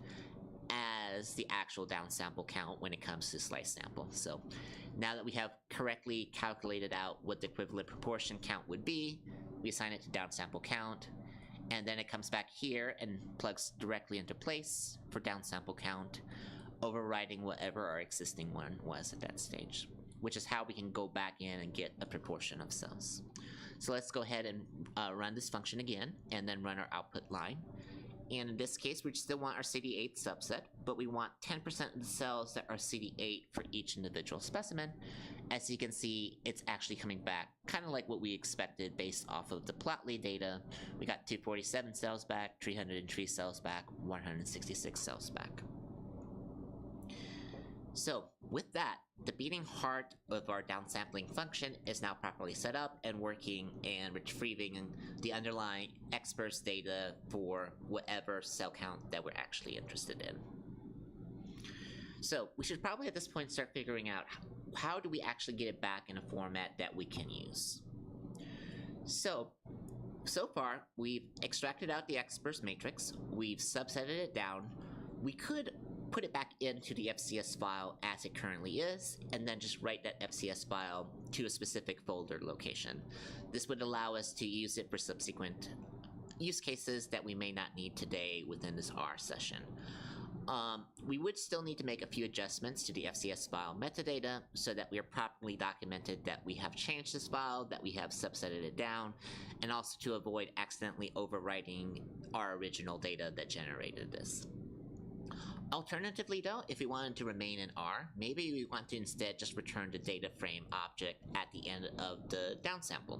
as the actual downsample count when it comes to slice sample. So now that we have correctly calculated out what the equivalent proportion count would be, we assign it to downsample count, and then it comes back here and plugs directly into place for downsample count, overriding whatever our existing one was at that stage, which is how we can go back in and get a proportion of cells. So let's go ahead and run this function again, and then run our output line. And in this case, we still want our CD8 subset, but we want 10% of the cells that are CD8 for each individual specimen. As you can see, it's actually coming back kind of like what we expected based off of the plotly data. We got 247 cells back, 303 cells back, 166 cells back. So with that, the beating heart of our downsampling function is now properly set up and working and retrieving the underlying experts data for whatever cell count that we're actually interested in. So we should probably at this point start figuring out how do we actually get it back in a format that we can use. So far, we've extracted out the experts matrix, we've subsetted it down, we could put it back into the FCS file as it currently is, and then just write that FCS file to a specific folder location. This would allow us to use it for subsequent use cases that we may not need today within this R session. We would still need to make a few adjustments to the FCS file metadata so that we are properly documented that we have changed this file, that we have subsetted it down, and also to avoid accidentally overwriting our original data that generated this. Alternatively though, if we wanted to remain in R, maybe we want to instead just return the data frame object at the end of the downsample.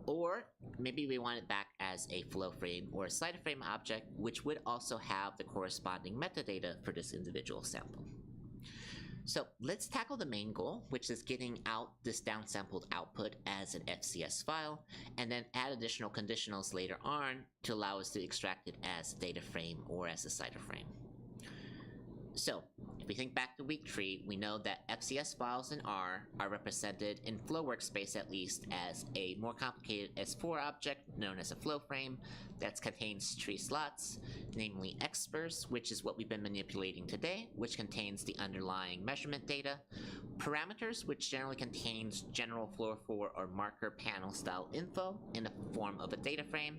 Or maybe we want it back as a flow frame or a Cytoframe object, which would also have the corresponding metadata for this individual sample. So let's tackle the main goal, which is getting out this downsampled output as an FCS file, and then add additional conditionals later on to allow us to extract it as a data frame or as a Cytoframe. So, if we think back to week 3, we know that FCS files in R are represented in Flow Workspace at least as a more complicated S4 object known as a flow frame that contains 3 slots, namely expers, which is what we've been manipulating today, which contains the underlying measurement data, parameters, which generally contains general fluorophore or marker panel style info in the form of a data frame,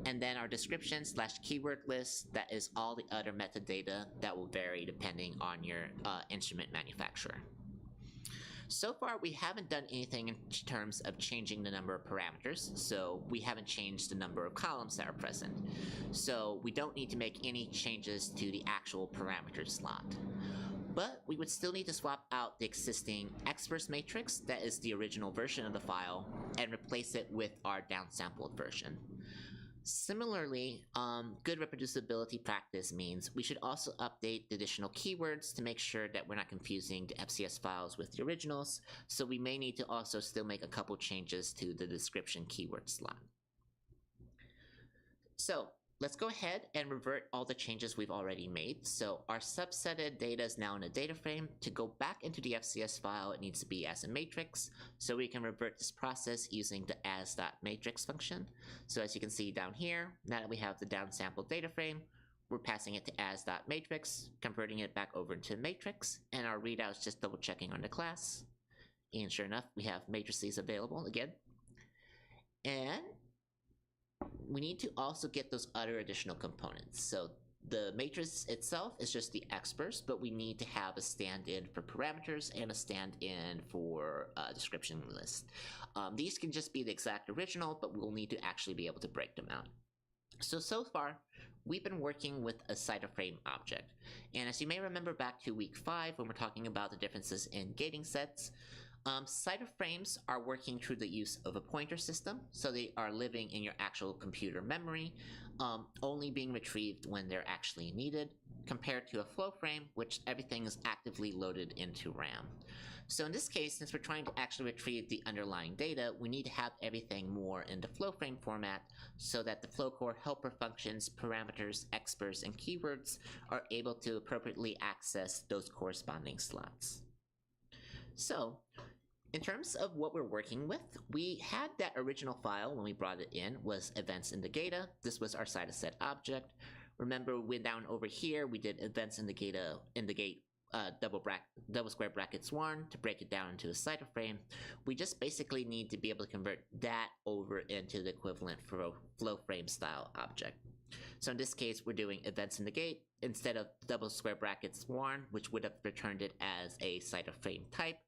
and then our description / keyword list, that is all the other metadata that will vary depending on your instrument manufacturer. So far, we haven't done anything in terms of changing the number of parameters, so we haven't changed the number of columns that are present. So we don't need to make any changes to the actual parameter slot. But we would still need to swap out the existing experts matrix, that is the original version of the file, and replace it with our downsampled version. Similarly, good reproducibility practice means we should also update the additional keywords to make sure that we're not confusing the FCS files with the originals, so we may need to also still make a couple changes to the description keyword slot. So let's go ahead and revert all the changes we've already made. So our subsetted data is now in a data frame. To go back into the FCS file, it needs to be as a matrix. So we can revert this process using the as.matrix function. So as you can see down here, now that we have the downsampled data frame, we're passing it to as.matrix, converting it back over into a matrix, and our readout is just double checking on the class. And sure enough, we have matrices available again. And we need to also get those other additional components. So the matrix itself is just the expers, but we need to have a stand-in for parameters and a stand-in for description list. These can just be the exact original, but we'll need to actually be able to break them out. So far, we've been working with a Cytoframe object. And as you may remember back to week 5 when we're talking about the differences in GatingSets, Cytoframes are working through the use of a pointer system, so they are living in your actual computer memory, only being retrieved when they're actually needed, compared to a flow frame, which everything is actively loaded into RAM. So in this case, since we're trying to actually retrieve the underlying data, we need to have everything more in the flow frame format so that the flow core helper functions, parameters, expers, and keywords are able to appropriately access those corresponding slots. So, in terms of what we're working with, we had that original file when we brought it in was events in the data. This was our cytoset object. Remember, when down over here, we did events in the gate double square brackets 1 to break it down into a cytoframe. We just basically need to be able to convert that over into the equivalent flow frame style object. So in this case, we're doing events in the gate instead of double square brackets 1, which would have returned it as a cytoframe type.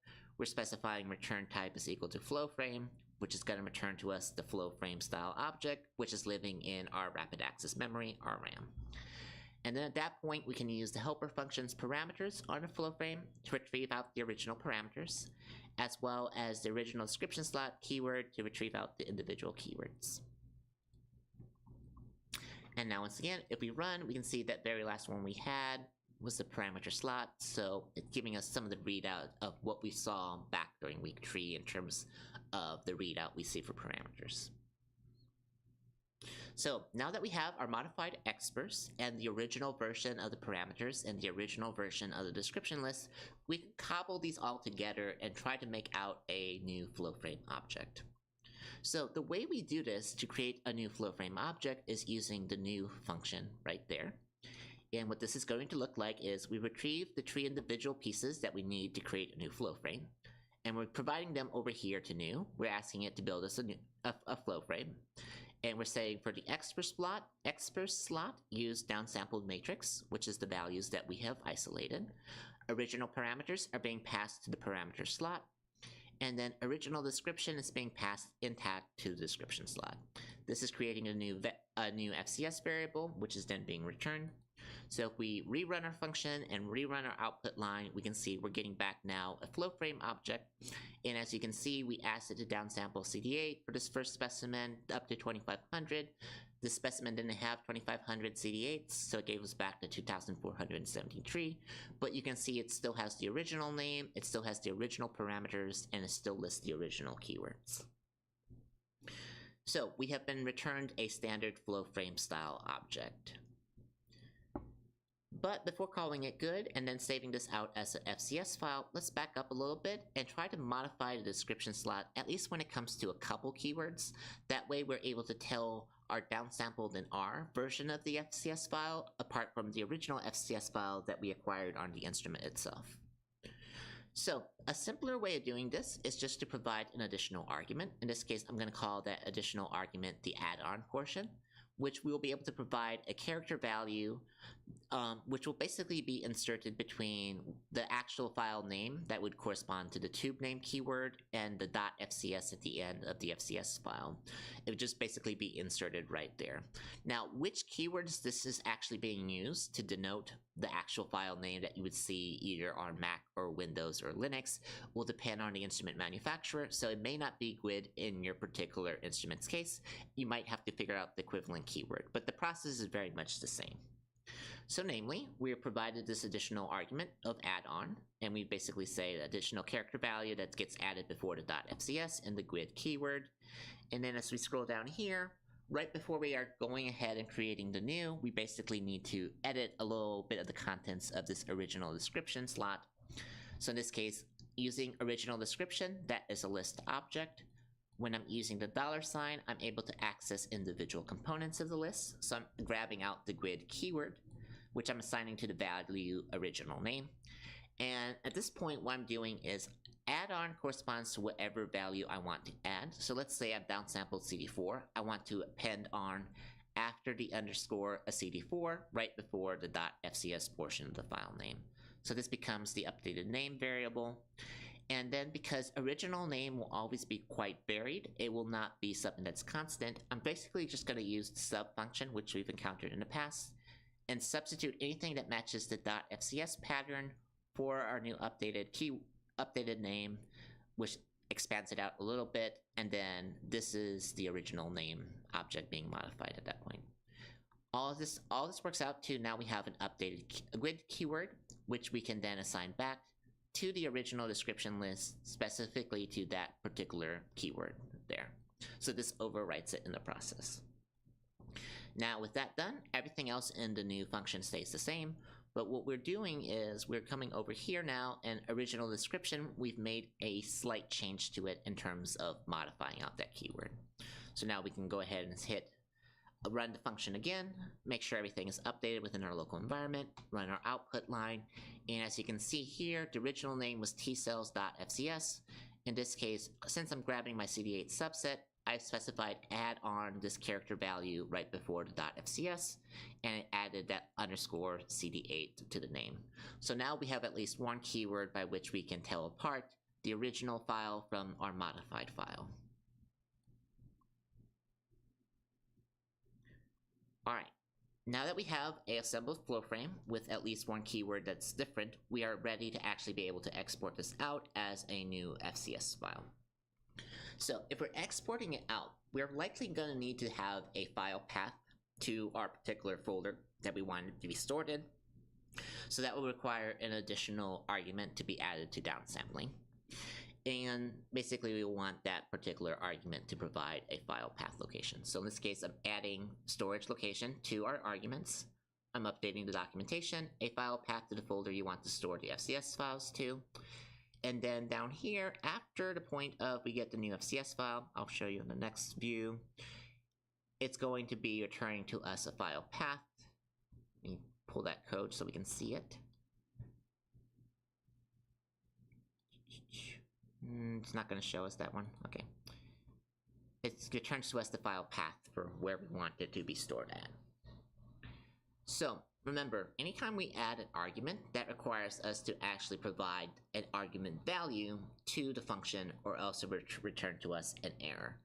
we're specifying return type is equal to flow frame, which is going to return to us the flow frame style object, which is living in our rapid access memory, our RAM. And then at that point, we can use the helper function's parameters on the flow frame to retrieve out the original parameters, as well as the original description slot keyword to retrieve out the individual keywords. And now once again, if we run, we can see that very last one we had was the parameter slot, so it's giving us some of the readout of what we saw back during week 3 in terms of the readout we see for parameters. So now that we have our modified expers and the original version of the parameters and the original version of the description list, we can cobble these all together and try to make out a new flow frame object. So the way we do this to create a new flow frame object is using the new function right there. And what this is going to look like is we retrieve the 3 individual pieces that we need to create a new flow frame, and we're providing them over here to new. We're asking it to build us a flow frame. And we're saying for the expers slot, use downsampled matrix, which is the values that we have isolated. Original parameters are being passed to the parameter slot. And then original description is being passed intact to the description slot. This is creating a new FCS variable, which is then being returned. So if we rerun our function and rerun our output line, we can see we're getting back now a flow frame object. And as you can see, we asked it to downsample CD8 for this first specimen up to 2500. This specimen didn't have 2500 CD8s, so it gave us back to 2473. But you can see it still has the original name, it still has the original parameters, and it still lists the original keywords. So we have been returned a standard flow frame style object. But before calling it good and then saving this out as an FCS file, let's back up a little bit and try to modify the description slot, at least when it comes to a couple keywords. That way we're able to tell our downsampled in R version of the FCS file apart from the original FCS file that we acquired on the instrument itself. So a simpler way of doing this is just to provide an additional argument. In this case, I'm going to call that additional argument the add-on portion, which we will be able to provide a character value which will basically be inserted between the actual file name that would correspond to the tube name keyword and the .fcs at the end of the FCS file. It would just basically be inserted right there. Now, which keywords this is actually being used to denote the actual file name that you would see either on Mac or Windows or Linux will depend on the instrument manufacturer, so it may not be GUID in your particular instrument's case. You might have to figure out the equivalent keyword, but the process is very much the same. So namely, we are provided this additional argument of add-on, and we basically say the additional character value that gets added before the .fcs and the GUID keyword. And then as we scroll down here, right before we are going ahead and creating the new, we basically need to edit a little bit of the contents of this original description slot. So in this case, using original description, that is a list object. When I'm using the $, I'm able to access individual components of the list. So I'm grabbing out the GUID keyword, which I'm assigning to the value original name. And at this point, what I'm doing is add-on corresponds to whatever value I want to add. So let's say I've downsampled CD4. I want to append on after the underscore a CD4 right before the .fcs portion of the file name. So this becomes the updated name variable. And then because original name will always be quite varied, it will not be something that's constant. I'm basically just going to use the sub function, which we've encountered in the past, and substitute anything that matches the .fcs pattern for our new updated name, which expands it out a little bit, and then this is the original name object being modified at that point. All this works out to now we have an updated GUID keyword, which we can then assign back to the original description list, specifically to that particular keyword there. So this overwrites it in the process. Now with that done, everything else in the new function stays the same, but what we're doing is we're coming over here now, and original description, we've made a slight change to it in terms of modifying out that keyword. So now we can go ahead and hit run the function again, make sure everything is updated within our local environment, run our output line, and as you can see here, the original name was tcells.fcs. In this case, since I'm grabbing my CD8 subset, I've specified add on this character value right before the .fcs, and it added that underscore CD8 to the name. So now we have at least one keyword by which we can tell apart the original file from our modified file. Alright, now that we have a assembled flow frame with at least one keyword that's different, we are ready to actually be able to export this out as a new FCS file. So if we're exporting it out, we're likely going to need to have a file path to our particular folder that we want it to be stored in. So that will require an additional argument to be added to downsampling. And basically we want that particular argument to provide a file path location. So in this case, I'm adding storage location to our arguments. I'm updating the documentation, a file path to the folder you want to store the FCS files to. And then down here, after the point of we get the new FCS file, I'll show you in the next view, it's going to be returning to us a file path. Let me pull that code so we can see it. It's not going to show us that one. Okay. It returns to us the file path for where we want it to be stored at. So remember, anytime we add an argument, that requires us to actually provide an argument value to the function, or else it will return to us an error.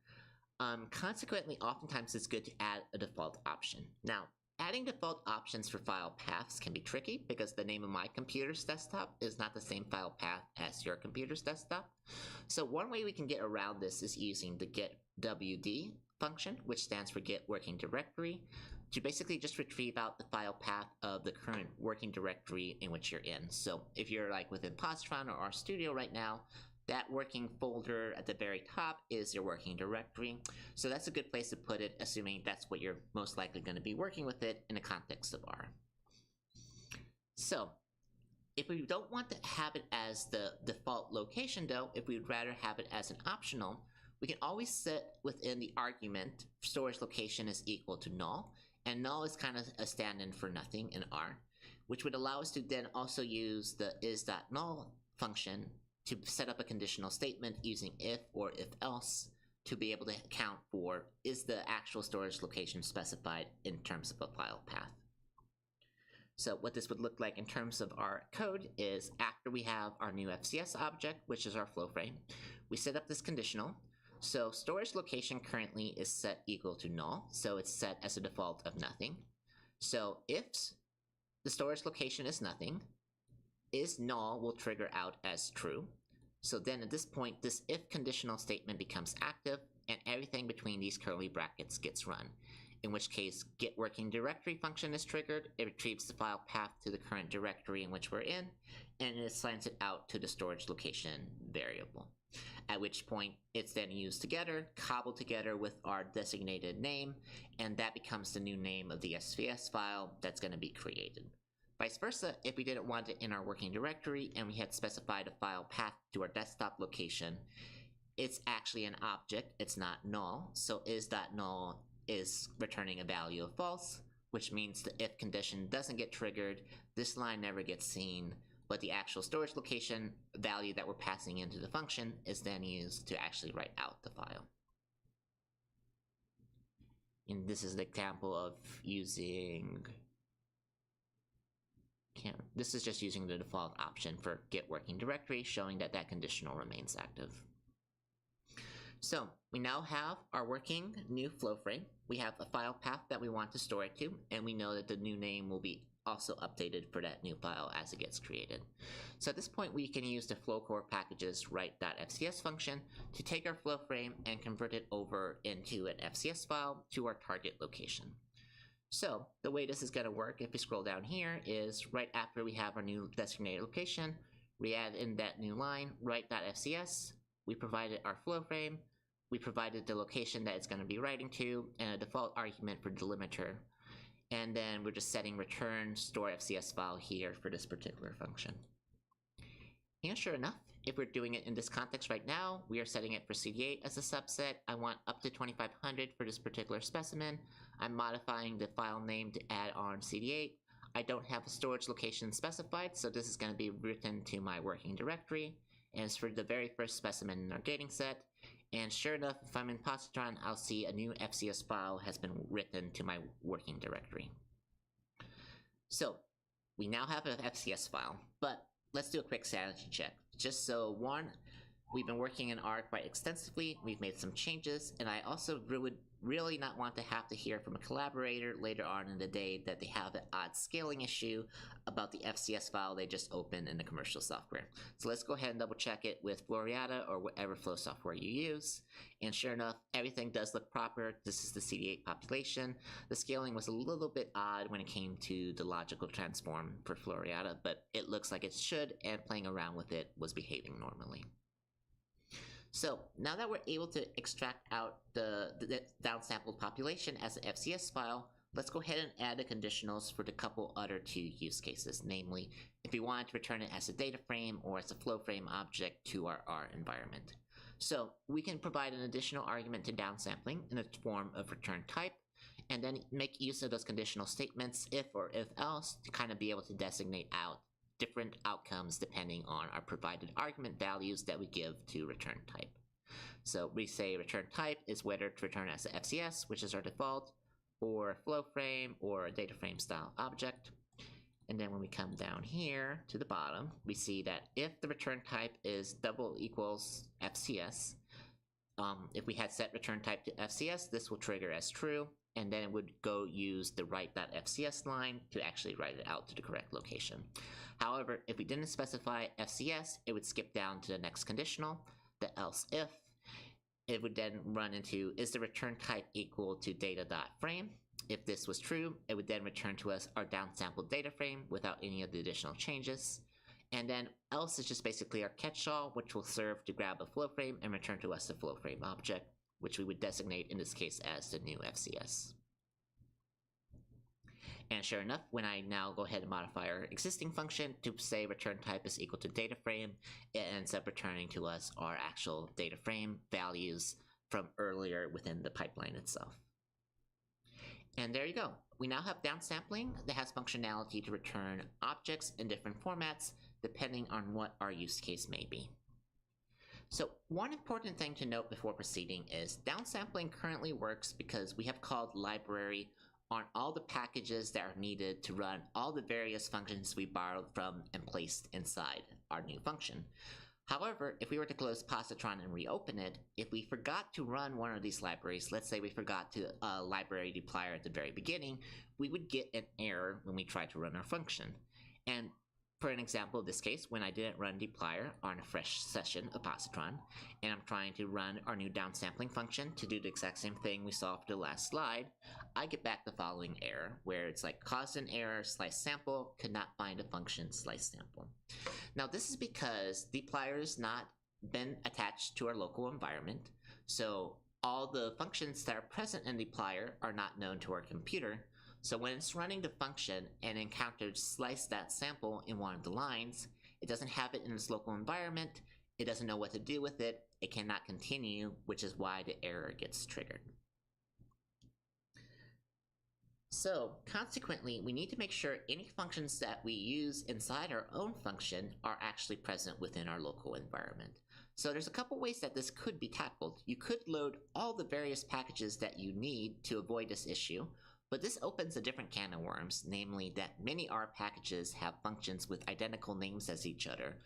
Consequently, oftentimes it's good to add a default option. Now, adding default options for file paths can be tricky because the name of my computer's desktop is not the same file path as your computer's desktop. So one way we can get around this is using the getWD function, which stands for get working directory, to basically just retrieve out the file path of the current working directory in which you're in. So if you're like within Positron or RStudio right now, that working folder at the very top is your working directory. So that's a good place to put it, assuming that's what you're most likely going to be working with it in the context of R. So if we don't want to have it as the default location though, if we would rather have it as an optional, we can always set within the argument storage location is equal to null. And null is kind of a stand-in for nothing in R, which would allow us to then also use the is.null function to set up a conditional statement using if or if else to be able to account for is the actual storage location specified in terms of a file path. So what this would look like in terms of our code is after we have our new FCS object, which is our flow frame, we set up this conditional. So storage location currently is set equal to null, so it's set as a default of nothing. So if the storage location is nothing, is null will trigger out as true. So then at this point, this if conditional statement becomes active, and everything between these curly brackets gets run. In which case, get working directory function is triggered, it retrieves the file path to the current directory in which we're in, and it assigns it out to the storage location variable. At which point, it's then used together, cobbled together with our designated name, and that becomes the new name of the SVS file that's going to be created. Vice versa, if we didn't want it in our working directory and we had specified a file path to our desktop location, it's actually an object, it's not null, so is.null is returning a value of false, which means the if condition doesn't get triggered, this line never gets seen, but the actual storage location value that we're passing into the function is then used to actually write out the file. And this is an example of using... This is just using the default option for get working directory, showing that that conditional remains active. So we now have our working new flow frame. We have a file path that we want to store it to, and we know that the new name will be also updated for that new file as it gets created. So at this point, we can use the flow core packages write.fcs function to take our flow frame and convert it over into an FCS file to our target location. So the way this is going to work, if we scroll down here, is right after we have our new designated location, we add in that new line, write.fcs, we provided our flow frame, we provided the location that it's going to be writing to, and a default argument for delimiter. And then we're just setting return store FCS file here for this particular function. And sure enough, if we're doing it in this context right now, we are setting it for CD8 as a subset. I want up to 2500 for this particular specimen. I'm modifying the file name to add on CD8. I don't have a storage location specified, so this is going to be written to my working directory. And it's for the very first specimen in our dating set. And sure enough, if I'm in Positron, I'll see a new FCS file has been written to my working directory. So we now have an FCS file, but let's do a quick sanity check. Just so one, we've been working in R quite extensively, we've made some changes, and I also would really not want to have to hear from a collaborator later on in the day that they have an odd scaling issue about the FCS file they just opened in the commercial software. So let's go ahead and double check it with Floriata or whatever flow software you use. And sure enough, everything does look proper. This is the CD8 population. The scaling was a little bit odd when it came to the logical transform for Floriata, but it looks like it should, and playing around with it was behaving normally. So now that we're able to extract out the downsampled population as an FCS file, let's go ahead and add the conditionals for the couple other two use cases, namely if we wanted to return it as a data frame or as a flow frame object to our R environment. So we can provide an additional argument to downsampling in the form of return type, and then make use of those conditional statements if or if else to kind of be able to designate out different outcomes depending on our provided argument values that we give to return type. So we say return type is whether to return as a FCS, which is our default, or a flow frame or a data frame style object. And then when we come down here to the bottom, we see that if the return type is double equals FCS, if we had set return type to FCS, this will trigger as true, and then it would go use the write.fcs line to actually write it out to the correct location. However, if we didn't specify FCS, it would skip down to the next conditional, the else if. It would then run into, is the return type equal to data.frame? If this was true, it would then return to us our downsampled data frame without any of the additional changes. And then else is just basically our catch-all, which will serve to grab a flow frame and return to us the flow frame object, which we would designate in this case as the new FCS. And sure enough, when I now go ahead and modify our existing function to say return type is equal to data frame, it ends up returning to us our actual data frame values from earlier within the pipeline itself. And there you go. We now have downsampling that has functionality to return objects in different formats depending on what our use case may be. So one important thing to note before proceeding is downsampling currently works because we have called library on all the packages that are needed to run all the various functions we borrowed from and placed inside our new function. However, if we were to close positron and reopen it, if we forgot to run one of these libraries, let's say we forgot to library deployer at the very beginning, we would get an error when we try to run our function. And for an example of this case, when I didn't run deployer on a fresh session of positron, and I'm trying to run our new downsampling function to do the exact same thing we saw for the last slide, I get back the following error, where it's like caused an error, slice sample, could not find a function slice sample. Now this is because deployer has not been attached to our local environment, so all the functions that are present in deployer are not known to our computer. So when it's running the function and encounters slice.sample in one of the lines, it doesn't have it in its local environment, it doesn't know what to do with it, it cannot continue, which is why the error gets triggered. So consequently, we need to make sure any functions that we use inside our own function are actually present within our local environment. So there's a couple ways that this could be tackled. You could load all the various packages that you need to avoid this issue, but this opens a different can of worms, namely that many R packages have functions with identical names as each other.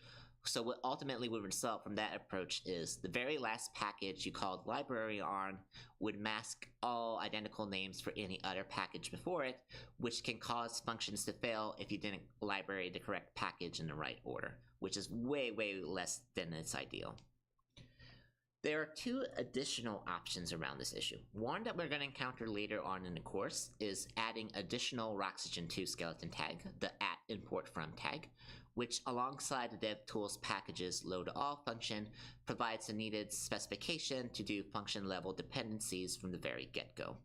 So what ultimately would result from that approach is the very last package you called library on would mask all identical names for any other package before it, which can cause functions to fail if you didn't library the correct package in the right order, which is way, way less than its ideal. There are two additional options around this issue. One that we're going to encounter later on in the course is adding additional Roxygen2 skeleton tag, the @ImportFrom tag, which alongside the DevTools packages load all function provides the needed specification to do function level dependencies from the very get-go.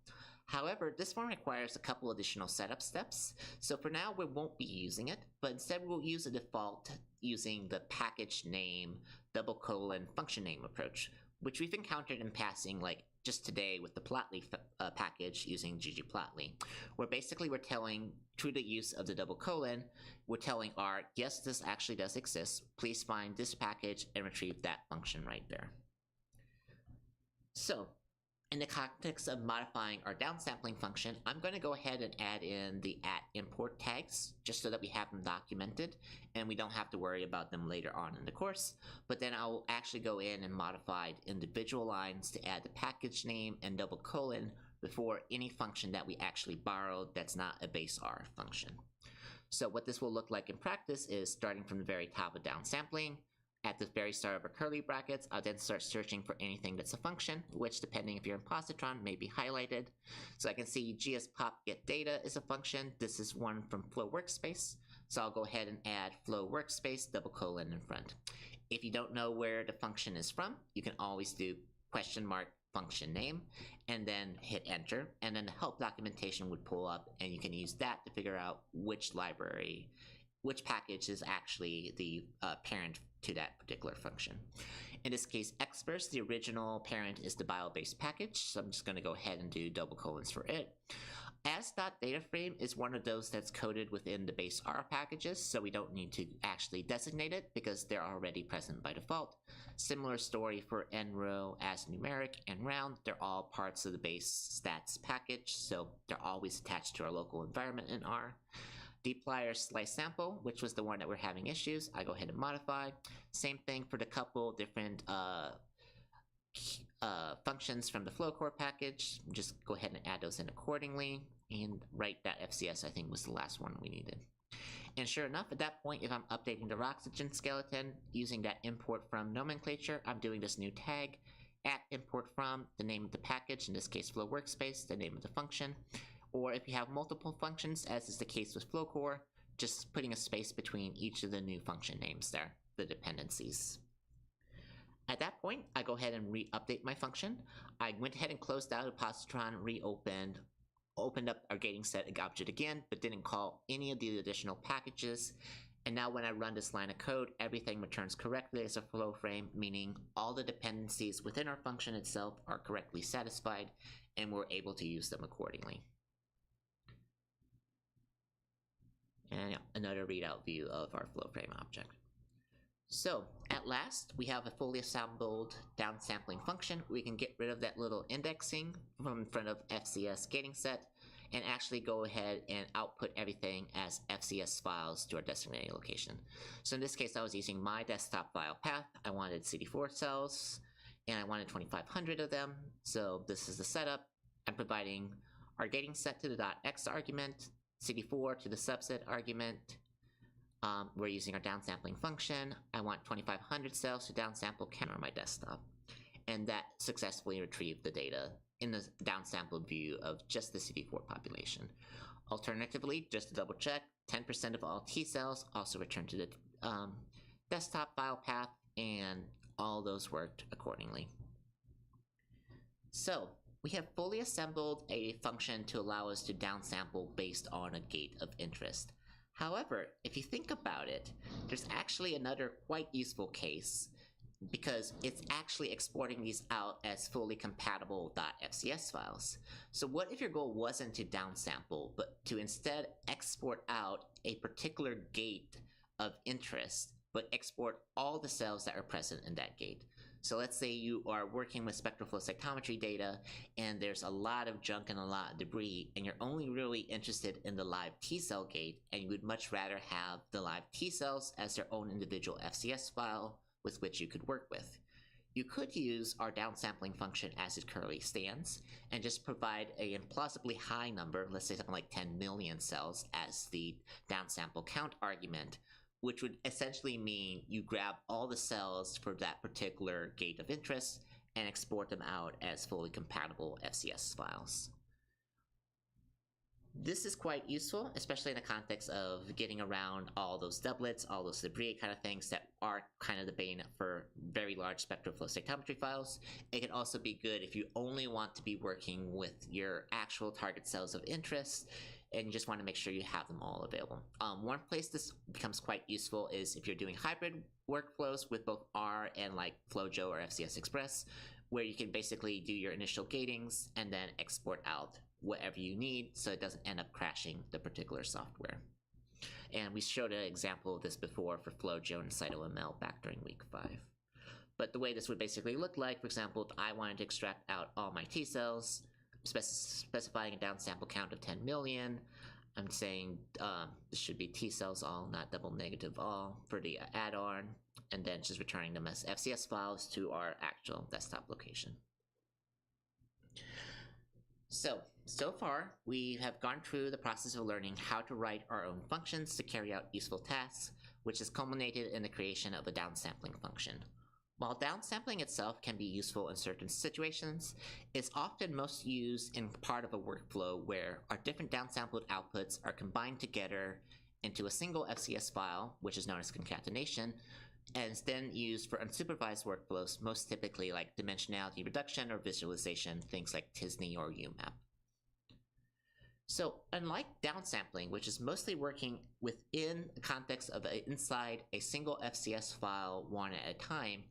However, this one requires a couple additional setup steps, so for now we won't be using it, but instead we'll use a default using the package name function name approach, which we've encountered in passing like just today with the Plotly package using ggplotly, where basically we're telling, through the use of the : we're telling R, yes, this actually does exist, please find this package and retrieve that function right there. So, In the context of modifying our downsampling function, I'm going to go ahead and add in the @import tags just so that we have them documented and we don't have to worry about them later on in the course. But then I'll actually go in and modify individual lines to add the package name and double colon before any function that we actually borrowed that's not a base R function. So what this will look like in practice is starting from the very top of downsampling. At the very start of our curly brackets, I'll then start searching for anything that's a function, which depending if you're in positron may be highlighted. So I can see gspop_getData is a function. This is one from Flow Workspace. So I'll go ahead and add Flow Workspace double colon in front. If you don't know where the function is from, you can always do question mark function name and then hit enter, and then the help documentation would pull up and you can use that to figure out which package is actually the parent to that particular function. In this case, xburst, the original parent, is the bio-based package, so I'm just going to go ahead and do double colons for it. As.dataframe is one of those that's coded within the base R packages, so we don't need to actually designate it because they're already present by default. Similar story for nrow, as numeric, and round. They're all parts of the base stats package, so they're always attached to our local environment in R. dplyr slice sample, which was the one that we're having issues, I go ahead and modify. Same thing for the couple different functions from the flow core package. Just go ahead and add those in accordingly. And write.fcs, I think, was the last one we needed. And sure enough, at that point, if I'm updating the oxygen skeleton using that import from nomenclature, I'm doing this new tag @import from, the name of the package, in this case Flow Workspace, the name of the function. Or if you have multiple functions, as is the case with Flowcore, just putting a space between each of the new function names there, the dependencies. At that point, I go ahead and re-update my function. I went ahead and closed out a positron, opened up our GatingSet object again, but didn't call any of the additional packages. And now when I run this line of code, everything returns correctly as a flow frame, meaning all the dependencies within our function itself are correctly satisfied, and we're able to use them accordingly. And yeah, another readout view of our flow frame object. So at last, we have a fully assembled downsampling function. We can get rid of that little indexing from in front of FCS GatingSet and actually go ahead and output everything as FCS files to our designated location. So in this case, I was using my desktop file path. I wanted CD4 cells and I wanted 2,500 of them. So this is the setup. I'm providing our GatingSet to the .x argument, CD4 to the subset argument. We're using our downsampling function. I want 2,500 cells to downsample on my desktop. And that successfully retrieved the data in the downsampled view of just the CD4 population. Alternatively, just to double check, 10% of all T cells also returned to the desktop file path, and all those worked accordingly. So we have fully assembled a function to allow us to downsample based on a gate of interest. However, if you think about it, there's actually another quite useful case because it's actually exporting these out as fully compatible .fcs files. So what if your goal wasn't to downsample, but to instead export out a particular gate of interest, but export all the cells that are present in that gate? So let's say you are working with spectral flow cytometry data and there's a lot of junk and a lot of debris, and you're only really interested in the live T cell gate, and you would much rather have the live T cells as their own individual FCS file with which you could work with. You could use our downsampling function as it currently stands and just provide a implausibly high number, let's say something like 10 million cells, as the downsample count argument, which would essentially mean you grab all the cells for that particular gate of interest and export them out as fully compatible FCS files. This is quite useful, especially in the context of getting around all those doublets, all those debris kind of things that are kind of the bane for very large spectral flow cytometry files. It can also be good if you only want to be working with your actual target cells of interest and you just want to make sure you have them all available. One place this becomes quite useful is if you're doing hybrid workflows with both R and like FlowJo or FCS Express, where you can basically do your initial gatings and then export out whatever you need so it doesn't end up crashing the particular software. And we showed an example of this before for FlowJo and CytoML back during week 5. But the way this would basically look like, for example, if I wanted to extract out all my T cells, specifying a downsample count of 10 million, I'm saying this should be T cells all, not double negative all for the add-on, and then just returning them as FCS files to our actual desktop location. So far, we have gone through the process of learning how to write our own functions to carry out useful tasks, which has culminated in the creation of a downsampling function. While downsampling itself can be useful in certain situations, it's often most used in part of a workflow where our different downsampled outputs are combined together into a single FCS file, which is known as concatenation, and is then used for unsupervised workflows, most typically like dimensionality reduction or visualization, things like t-SNE or UMAP. So unlike downsampling, which is mostly working within the context of inside a single FCS file one at a time,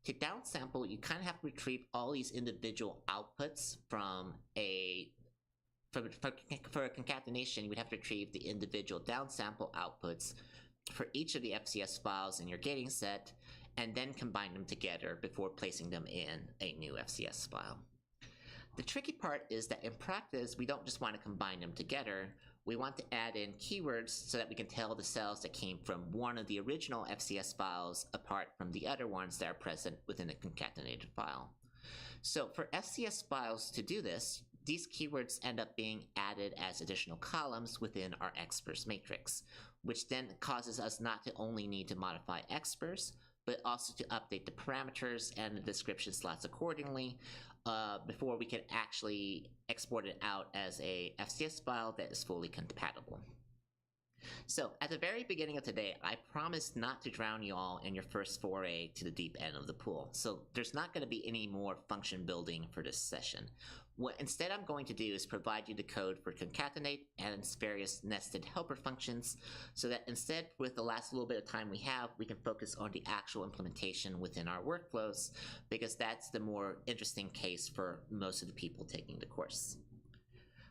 to downsample, you kind of have to retrieve all these individual outputs from for a concatenation, you would have to retrieve the individual downsample outputs for each of the FCS files in your gating set, and then combine them together before placing them in a new FCS file. The tricky part is that in practice, we don't just want to combine them together. We want to add in keywords so that we can tell the cells that came from one of the original FCS files apart from the other ones that are present within a concatenated file. So for FCS files to do this, these keywords end up being added as additional columns within our exprs matrix, which then causes us not to only need to modify exprs, but also to update the parameters and the description slots accordingly before we can actually export it out as a FCS file that is fully compatible. So at the very beginning of today, I promised not to drown you all in your first foray to the deep end of the pool. So there's not going to be any more function building for this session. What instead I'm going to do is provide you the code for concatenate and its various nested helper functions, so that instead, with the last little bit of time we have, we can focus on the actual implementation within our workflows, because that's the more interesting case for most of the people taking the course.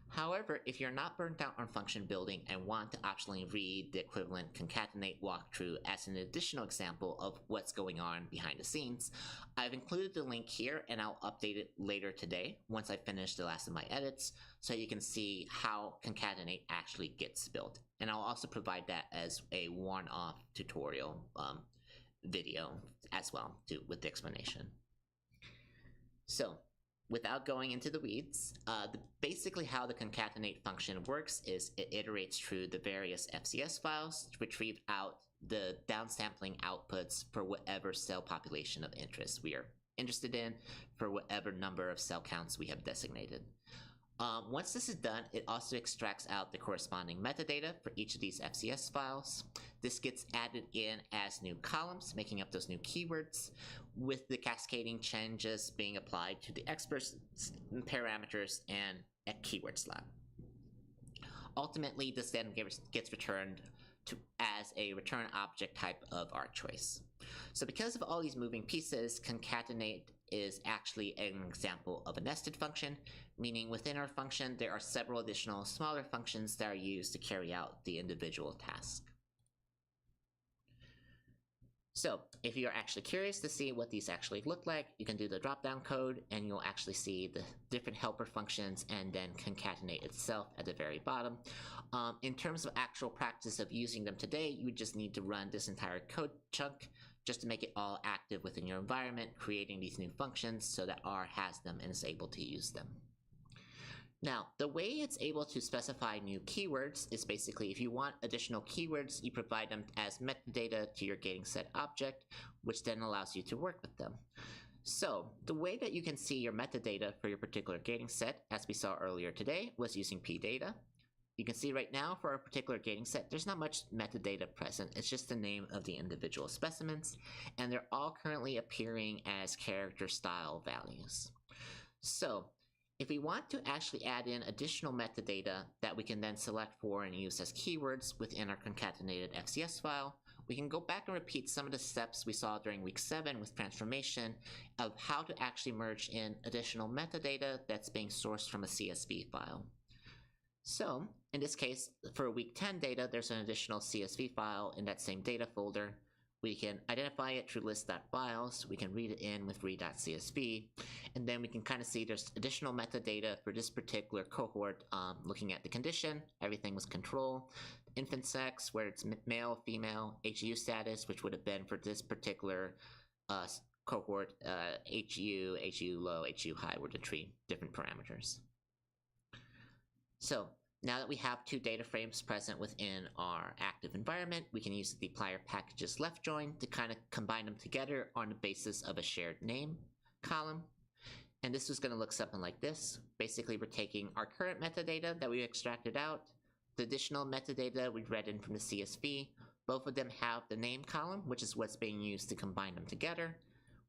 However, if you're not burnt out on function building and want to optionally read the equivalent concatenate walkthrough as an additional example of what's going on behind the scenes, I've included the link here, and I'll update it later today once I finish the last of my edits, so you can see how concatenate actually gets built. And I'll also provide that as a one-off tutorial video as well, with the explanation. So, without going into the weeds, basically how the concatenate function works is it iterates through the various FCS files to retrieve out the downsampling outputs for whatever cell population of interest we are interested in for whatever number of cell counts we have designated. Once this is done, it also extracts out the corresponding metadata for each of these FCS files. This gets added in as new columns, making up those new keywords, with the cascading changes being applied to the exprs, parameters, and a keyword slot. Ultimately, this then gets returned as a return object type of our choice. So because of all these moving pieces, concatenate is actually an example of a nested function, meaning within our function there are several additional smaller functions that are used to carry out the individual task. So if you're actually curious to see what these actually look like, you can do the drop-down code and you'll actually see the different helper functions and then concatenate itself at the very bottom. In terms of actual practice of using them today, you just need to run this entire code chunk just to make it all active within your environment, creating these new functions so that R has them and is able to use them. Now, the way it's able to specify new keywords is basically if you want additional keywords, you provide them as metadata to your GatingSet object, which then allows you to work with them. So the way that you can see your metadata for your particular GatingSet, as we saw earlier today, was using pdata. You can see right now for our particular GatingSet, there's not much metadata present. It's just the name of the individual specimens, and they're all currently appearing as character style values. So if we want to actually add in additional metadata that we can then select for and use as keywords within our concatenated FCS file, we can go back and repeat some of the steps we saw during week 7 with transformation of how to actually merge in additional metadata that's being sourced from a CSV file. So in this case, for week 10 data, there's an additional CSV file in that same data folder, We can identify it through list.files, we can read it in with read.csv, and then we can kind of see there's additional metadata for this particular cohort, looking at the condition, everything was control, infant sex, where it's male, female, HU status, which would have been for this particular cohort, HU, HU low, HU high were the three different parameters. So now that we have two data frames present within our active environment, we can use the dplyr packages left join to kind of combine them together on the basis of a shared name column. And this is going to look something like this. Basically, we're taking our current metadata that we extracted out, the additional metadata we read in from the CSV. Both of them have the name column, which is what's being used to combine them together.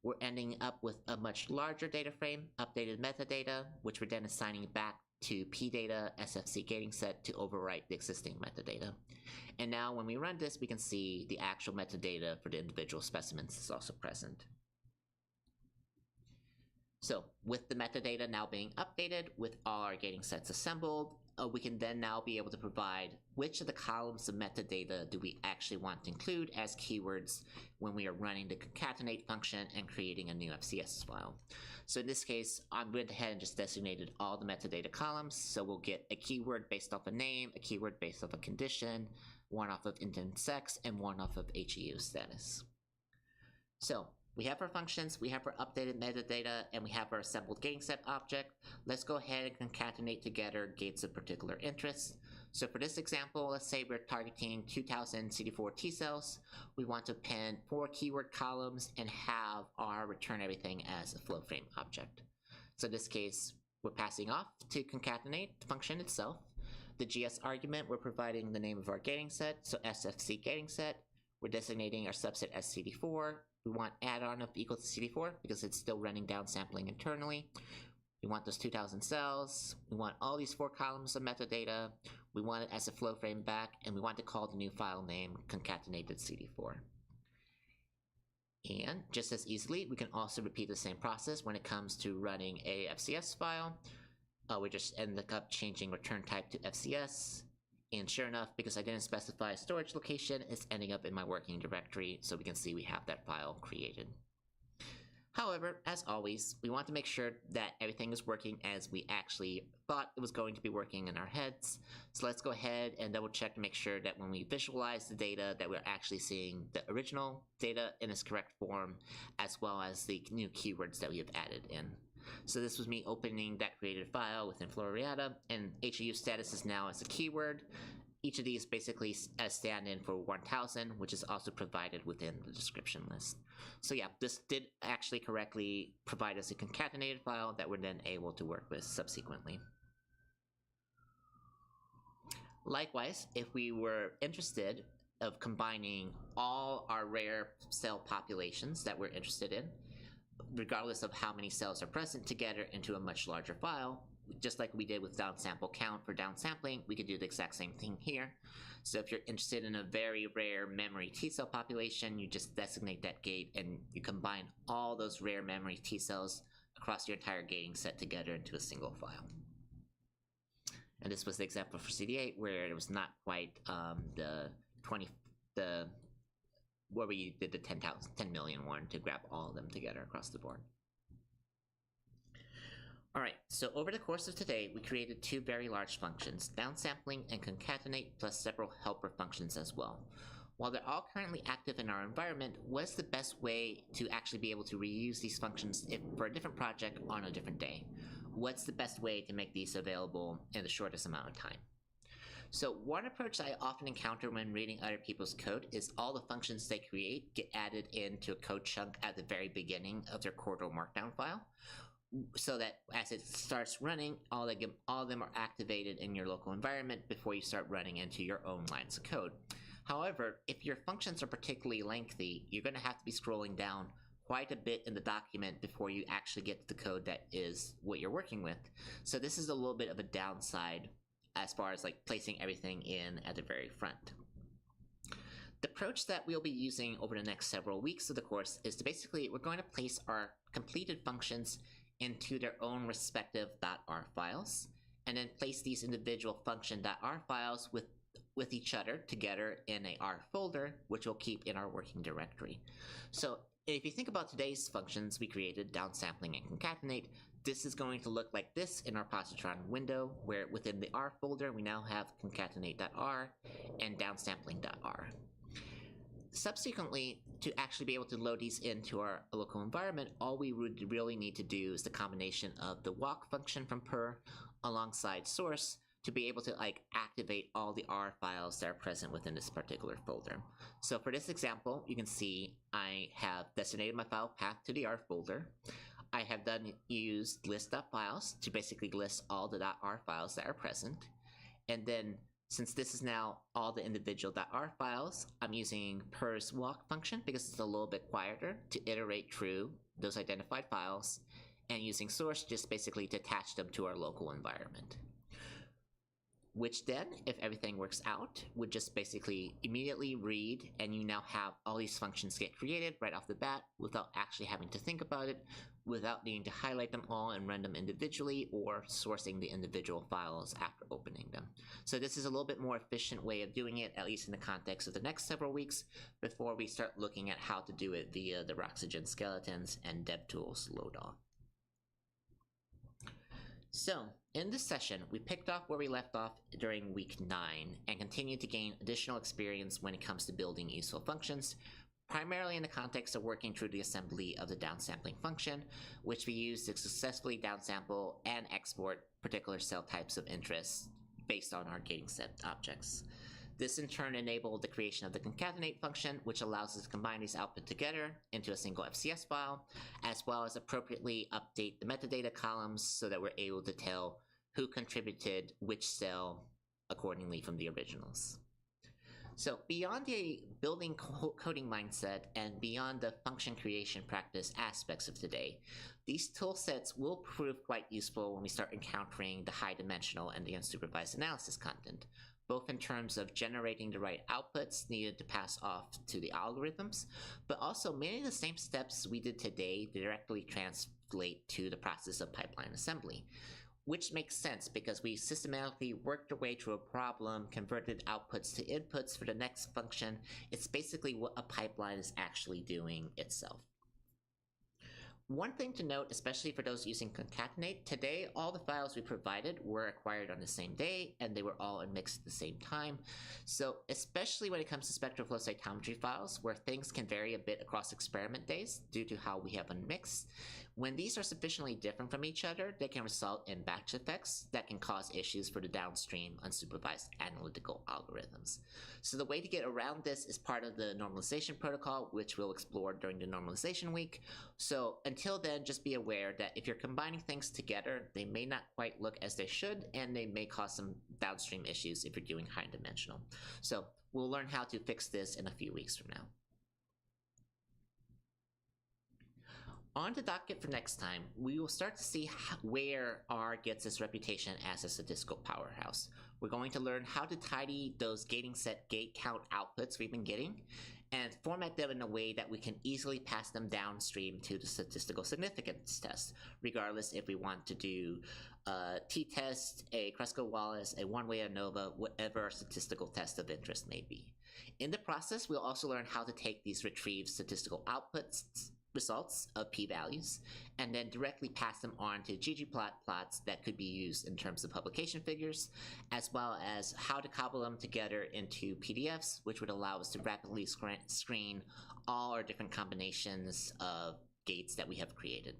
We're ending up with a much larger data frame, updated metadata, which we're then assigning back to pdata SFC gating set to overwrite the existing metadata. And now when we run this, we can see the actual metadata for the individual specimens is also present. So with the metadata now being updated, with all our gating sets assembled, we can then now be able to provide which of the columns of metadata do we actually want to include as keywords when we are running the concatenate function and creating a new FCS file. So in this case, I'm going ahead and just designated all the metadata columns. So we'll get a keyword based off a name, a keyword based off a condition, one off of infant sex, and one off of HEU status. So we have our functions, we have our updated metadata, and we have our assembled gating set object. Let's go ahead and concatenate together gates of particular interest. So for this example, let's say we're targeting 2000 CD4 T cells. We want to append 4 keyword columns and have our return everything as a flow frame object. So in this case, we're passing off to concatenate the function itself. The GS argument, we're providing the name of our gating set, so SFC gating set. We're designating our subset as CD4. We want add-on of equal to CD4 because it's still running downsampling internally. We want those 2000 cells. We want all these 4 columns of metadata. We want it as a flow frame back, and we want to call the new file name concatenated CD4. And just as easily, we can also repeat the same process when it comes to running a FCS file. We just end up changing return type to FCS. And sure enough, because I didn't specify a storage location, it's ending up in my working directory, so we can see we have that file created. However, as always, we want to make sure that everything is working as we actually thought it was going to be working in our heads. So let's go ahead and double check to make sure that when we visualize the data that we're actually seeing the original data in its correct form, as well as the new keywords that we have added in. So this was me opening that created file within Floriata, and HEU status is now as a keyword. Each of these basically a stand-in for 1000, which is also provided within the description list. So yeah, this did actually correctly provide us a concatenated file that we're then able to work with subsequently. Likewise, if we were interested of combining all our rare cell populations that we're interested in, regardless of how many cells are present together into a much larger file, just like we did with downsample count for downsampling, we could do the exact same thing here. So if you're interested in a very rare memory T cell population, you just designate that gate and you combine all those rare memory T cells across your entire gating set together into a single file. And this was the example for CD8 where it was not quite where we did the 10 million one to grab all of them together across the board. Alright, so over the course of today, we created 2 very large functions, downsampling and concatenate, plus several helper functions as well. While they're all currently active in our environment, what's the best way to actually be able to reuse these functions for a different project on a different day? What's the best way to make these available in the shortest amount of time? So one approach I often encounter when reading other people's code is all the functions they create get added into a code chunk at the very beginning of their Corel Markdown file, so that as it starts running, all of them are activated in your local environment before you start running into your own lines of code. However, if your functions are particularly lengthy, you're going to have to be scrolling down quite a bit in the document before you actually get to the code that is what you're working with. So this is a little bit of a downside as far as like placing everything in at the very front. The approach that we'll be using over the next several weeks of the course is to basically, we're going to place our completed functions into their own respective .r files, and then place these individual function.r files with each other together in a R folder, which we'll keep in our working directory. So if you think about today's functions we created, downsampling and concatenate, this is going to look like this in our positron window, where within the R folder we now have concatenate.r and downsampling.r. Subsequently, to actually be able to load these into our local environment, all we would really need to do is the combination of the walk function from per alongside source to be able to activate all the R files that are present within this particular folder. So for this example, you can see I have designated my file path to the R folder. I have used list.files to basically list all the .r files that are present. And then since this is now all the individual .r files, I'm using per's walk function because it's a little bit quieter to iterate through those identified files, and using source just basically to attach them to our local environment. Which then, if everything works out, would just basically immediately read, and you now have all these functions get created right off the bat without actually having to think about it, without needing to highlight them all and run them individually or sourcing the individual files after opening them. So this is a little bit more efficient way of doing it, at least in the context of the next several weeks, before we start looking at how to do it via the Roxygen skeletons and DevTools load-off. So, in this session, we picked up where we left off during week 9 and continued to gain additional experience when it comes to building useful functions, primarily in the context of working through the assembly of the downsampling function, which we use to successfully downsample and export particular cell types of interest based on our GatingSet objects. This in turn enabled the creation of the concatenate function, which allows us to combine these outputs together into a single FCS file, as well as appropriately update the metadata columns so that we're able to tell who contributed which cell accordingly from the originals. So beyond the building coding mindset and beyond the function creation practice aspects of today, these tool sets will prove quite useful when we start encountering the high dimensional and the unsupervised analysis content, both in terms of generating the right outputs needed to pass off to the algorithms, but also many of the same steps we did today directly translate to the process of pipeline assembly, which makes sense because we systematically worked our way through a problem, converted outputs to inputs for the next function. It's basically what a pipeline is actually doing itself. One thing to note, especially for those using concatenate, today all the files we provided were acquired on the same day and they were all mixed at the same time. So especially when it comes to spectral flow cytometry files, where things can vary a bit across experiment days due to how we have them mixed, when these are sufficiently different from each other, they can result in batch effects that can cause issues for the downstream unsupervised analytical algorithms. So the way to get around this is part of the normalization protocol, which we'll explore during the normalization week. So until then, just be aware that if you're combining things together, they may not quite look as they should, and they may cause some downstream issues if you're doing high dimensional. So we'll learn how to fix this in a few weeks from now. On the docket for next time, we will start to see where R gets its reputation as a statistical powerhouse. We're going to learn how to tidy those GatingSet gate count outputs we've been getting and format them in a way that we can easily pass them downstream to the statistical significance test, regardless if we want to do a t-test, a Kruskal-Wallis, a one-way ANOVA, whatever our statistical test of interest may be. In the process, we'll also learn how to take these retrieved statistical outputs results of p-values and then directly pass them on to ggplot plots that could be used in terms of publication figures, as well as how to cobble them together into PDFs, which would allow us to rapidly screen all our different combinations of gates that we have created.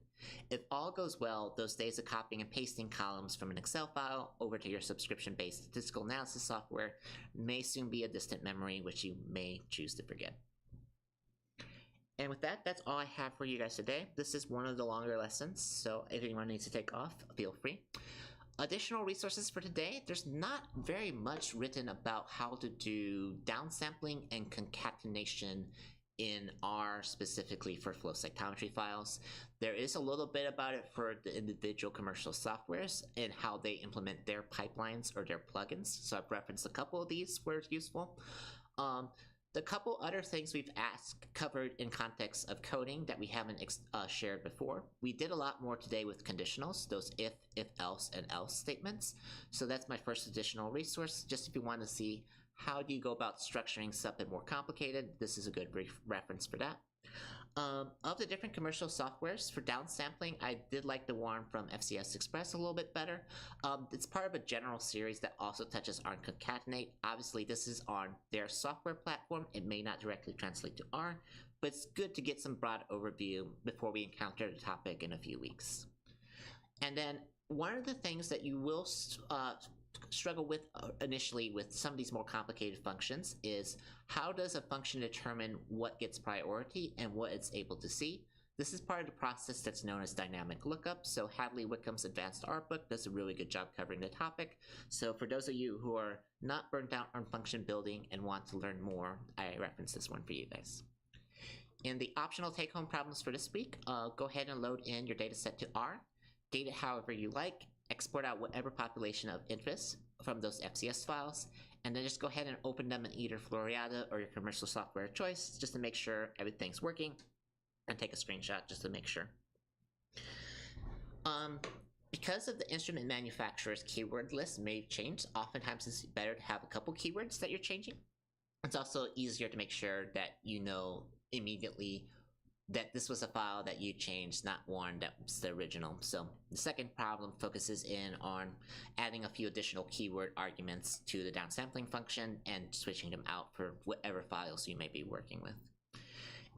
If all goes well, those days of copying and pasting columns from an Excel file over to your subscription-based statistical analysis software may soon be a distant memory, which you may choose to forget. And with that, that's all I have for you guys today. This is one of the longer lessons, so if anyone needs to take off, feel free. Additional resources for today, there's not very much written about how to do downsampling and concatenation in R specifically for flow cytometry files. There is a little bit about it for the individual commercial softwares and how they implement their pipelines or their plugins. So I've referenced a couple of these where it's useful. The couple other things we've covered in context of coding that we haven't shared before. We did a lot more today with conditionals, those if else, and else statements. So that's my first additional resource, just if you want to see how do you go about structuring something more complicated? This is a good brief reference for that. Of the different commercial softwares for downsampling, I did like the one from FCS Express a little bit better. It's part of a general series that also touches on concatenate. Obviously, this is on their software platform. It may not directly translate to R, but it's good to get some broad overview before we encounter the topic in a few weeks. And then one of the things that you will struggle with initially with some of these more complicated functions is how does a function determine what gets priority and what it's able to see. This is part of the process that's known as dynamic lookup. So Hadley Wickham's advanced R book does a really good job covering the topic. So for those of you who are not burnt out on function building and want to learn more, I reference this one for you guys. In the optional take-home problems for this week, go ahead and load in your data set to R, date it however you like, export out whatever population of interest from those FCS files, and then just go ahead and open them in either Floriada or your commercial software of choice just to make sure everything's working, and take a screenshot just to make sure. Because of the instrument manufacturer's keyword list may change, oftentimes it's better to have a couple keywords that you're changing. It's also easier to make sure that you know immediately that this was a file that you changed, not one that was the original. So the second problem focuses in on adding a few additional keyword arguments to the downsampling function and switching them out for whatever files you may be working with.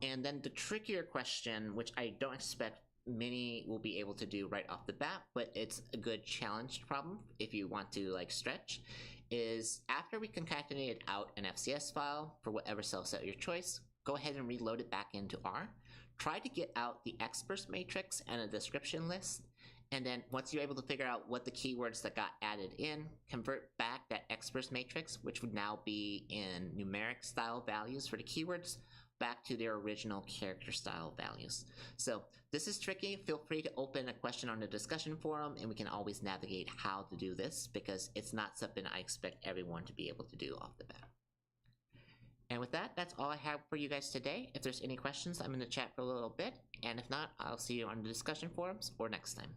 And then the trickier question, which I don't expect many will be able to do right off the bat, but it's a good challenged problem if you want to stretch, is after we concatenated out an FCS file for whatever cell set of your choice, go ahead and reload it back into R. Try to get out the experts matrix and a description list, and then once you're able to figure out what the keywords that got added in, convert back that experts matrix, which would now be in numeric style values for the keywords, back to their original character style values. So this is tricky. Feel free to open a question on the discussion forum and we can always navigate how to do this, because it's not something I expect everyone to be able to do off the bat. And with that, that's all I have for you guys today. If there's any questions, I'm in the chat for a little bit, and if not, I'll see you on the discussion forums or next time.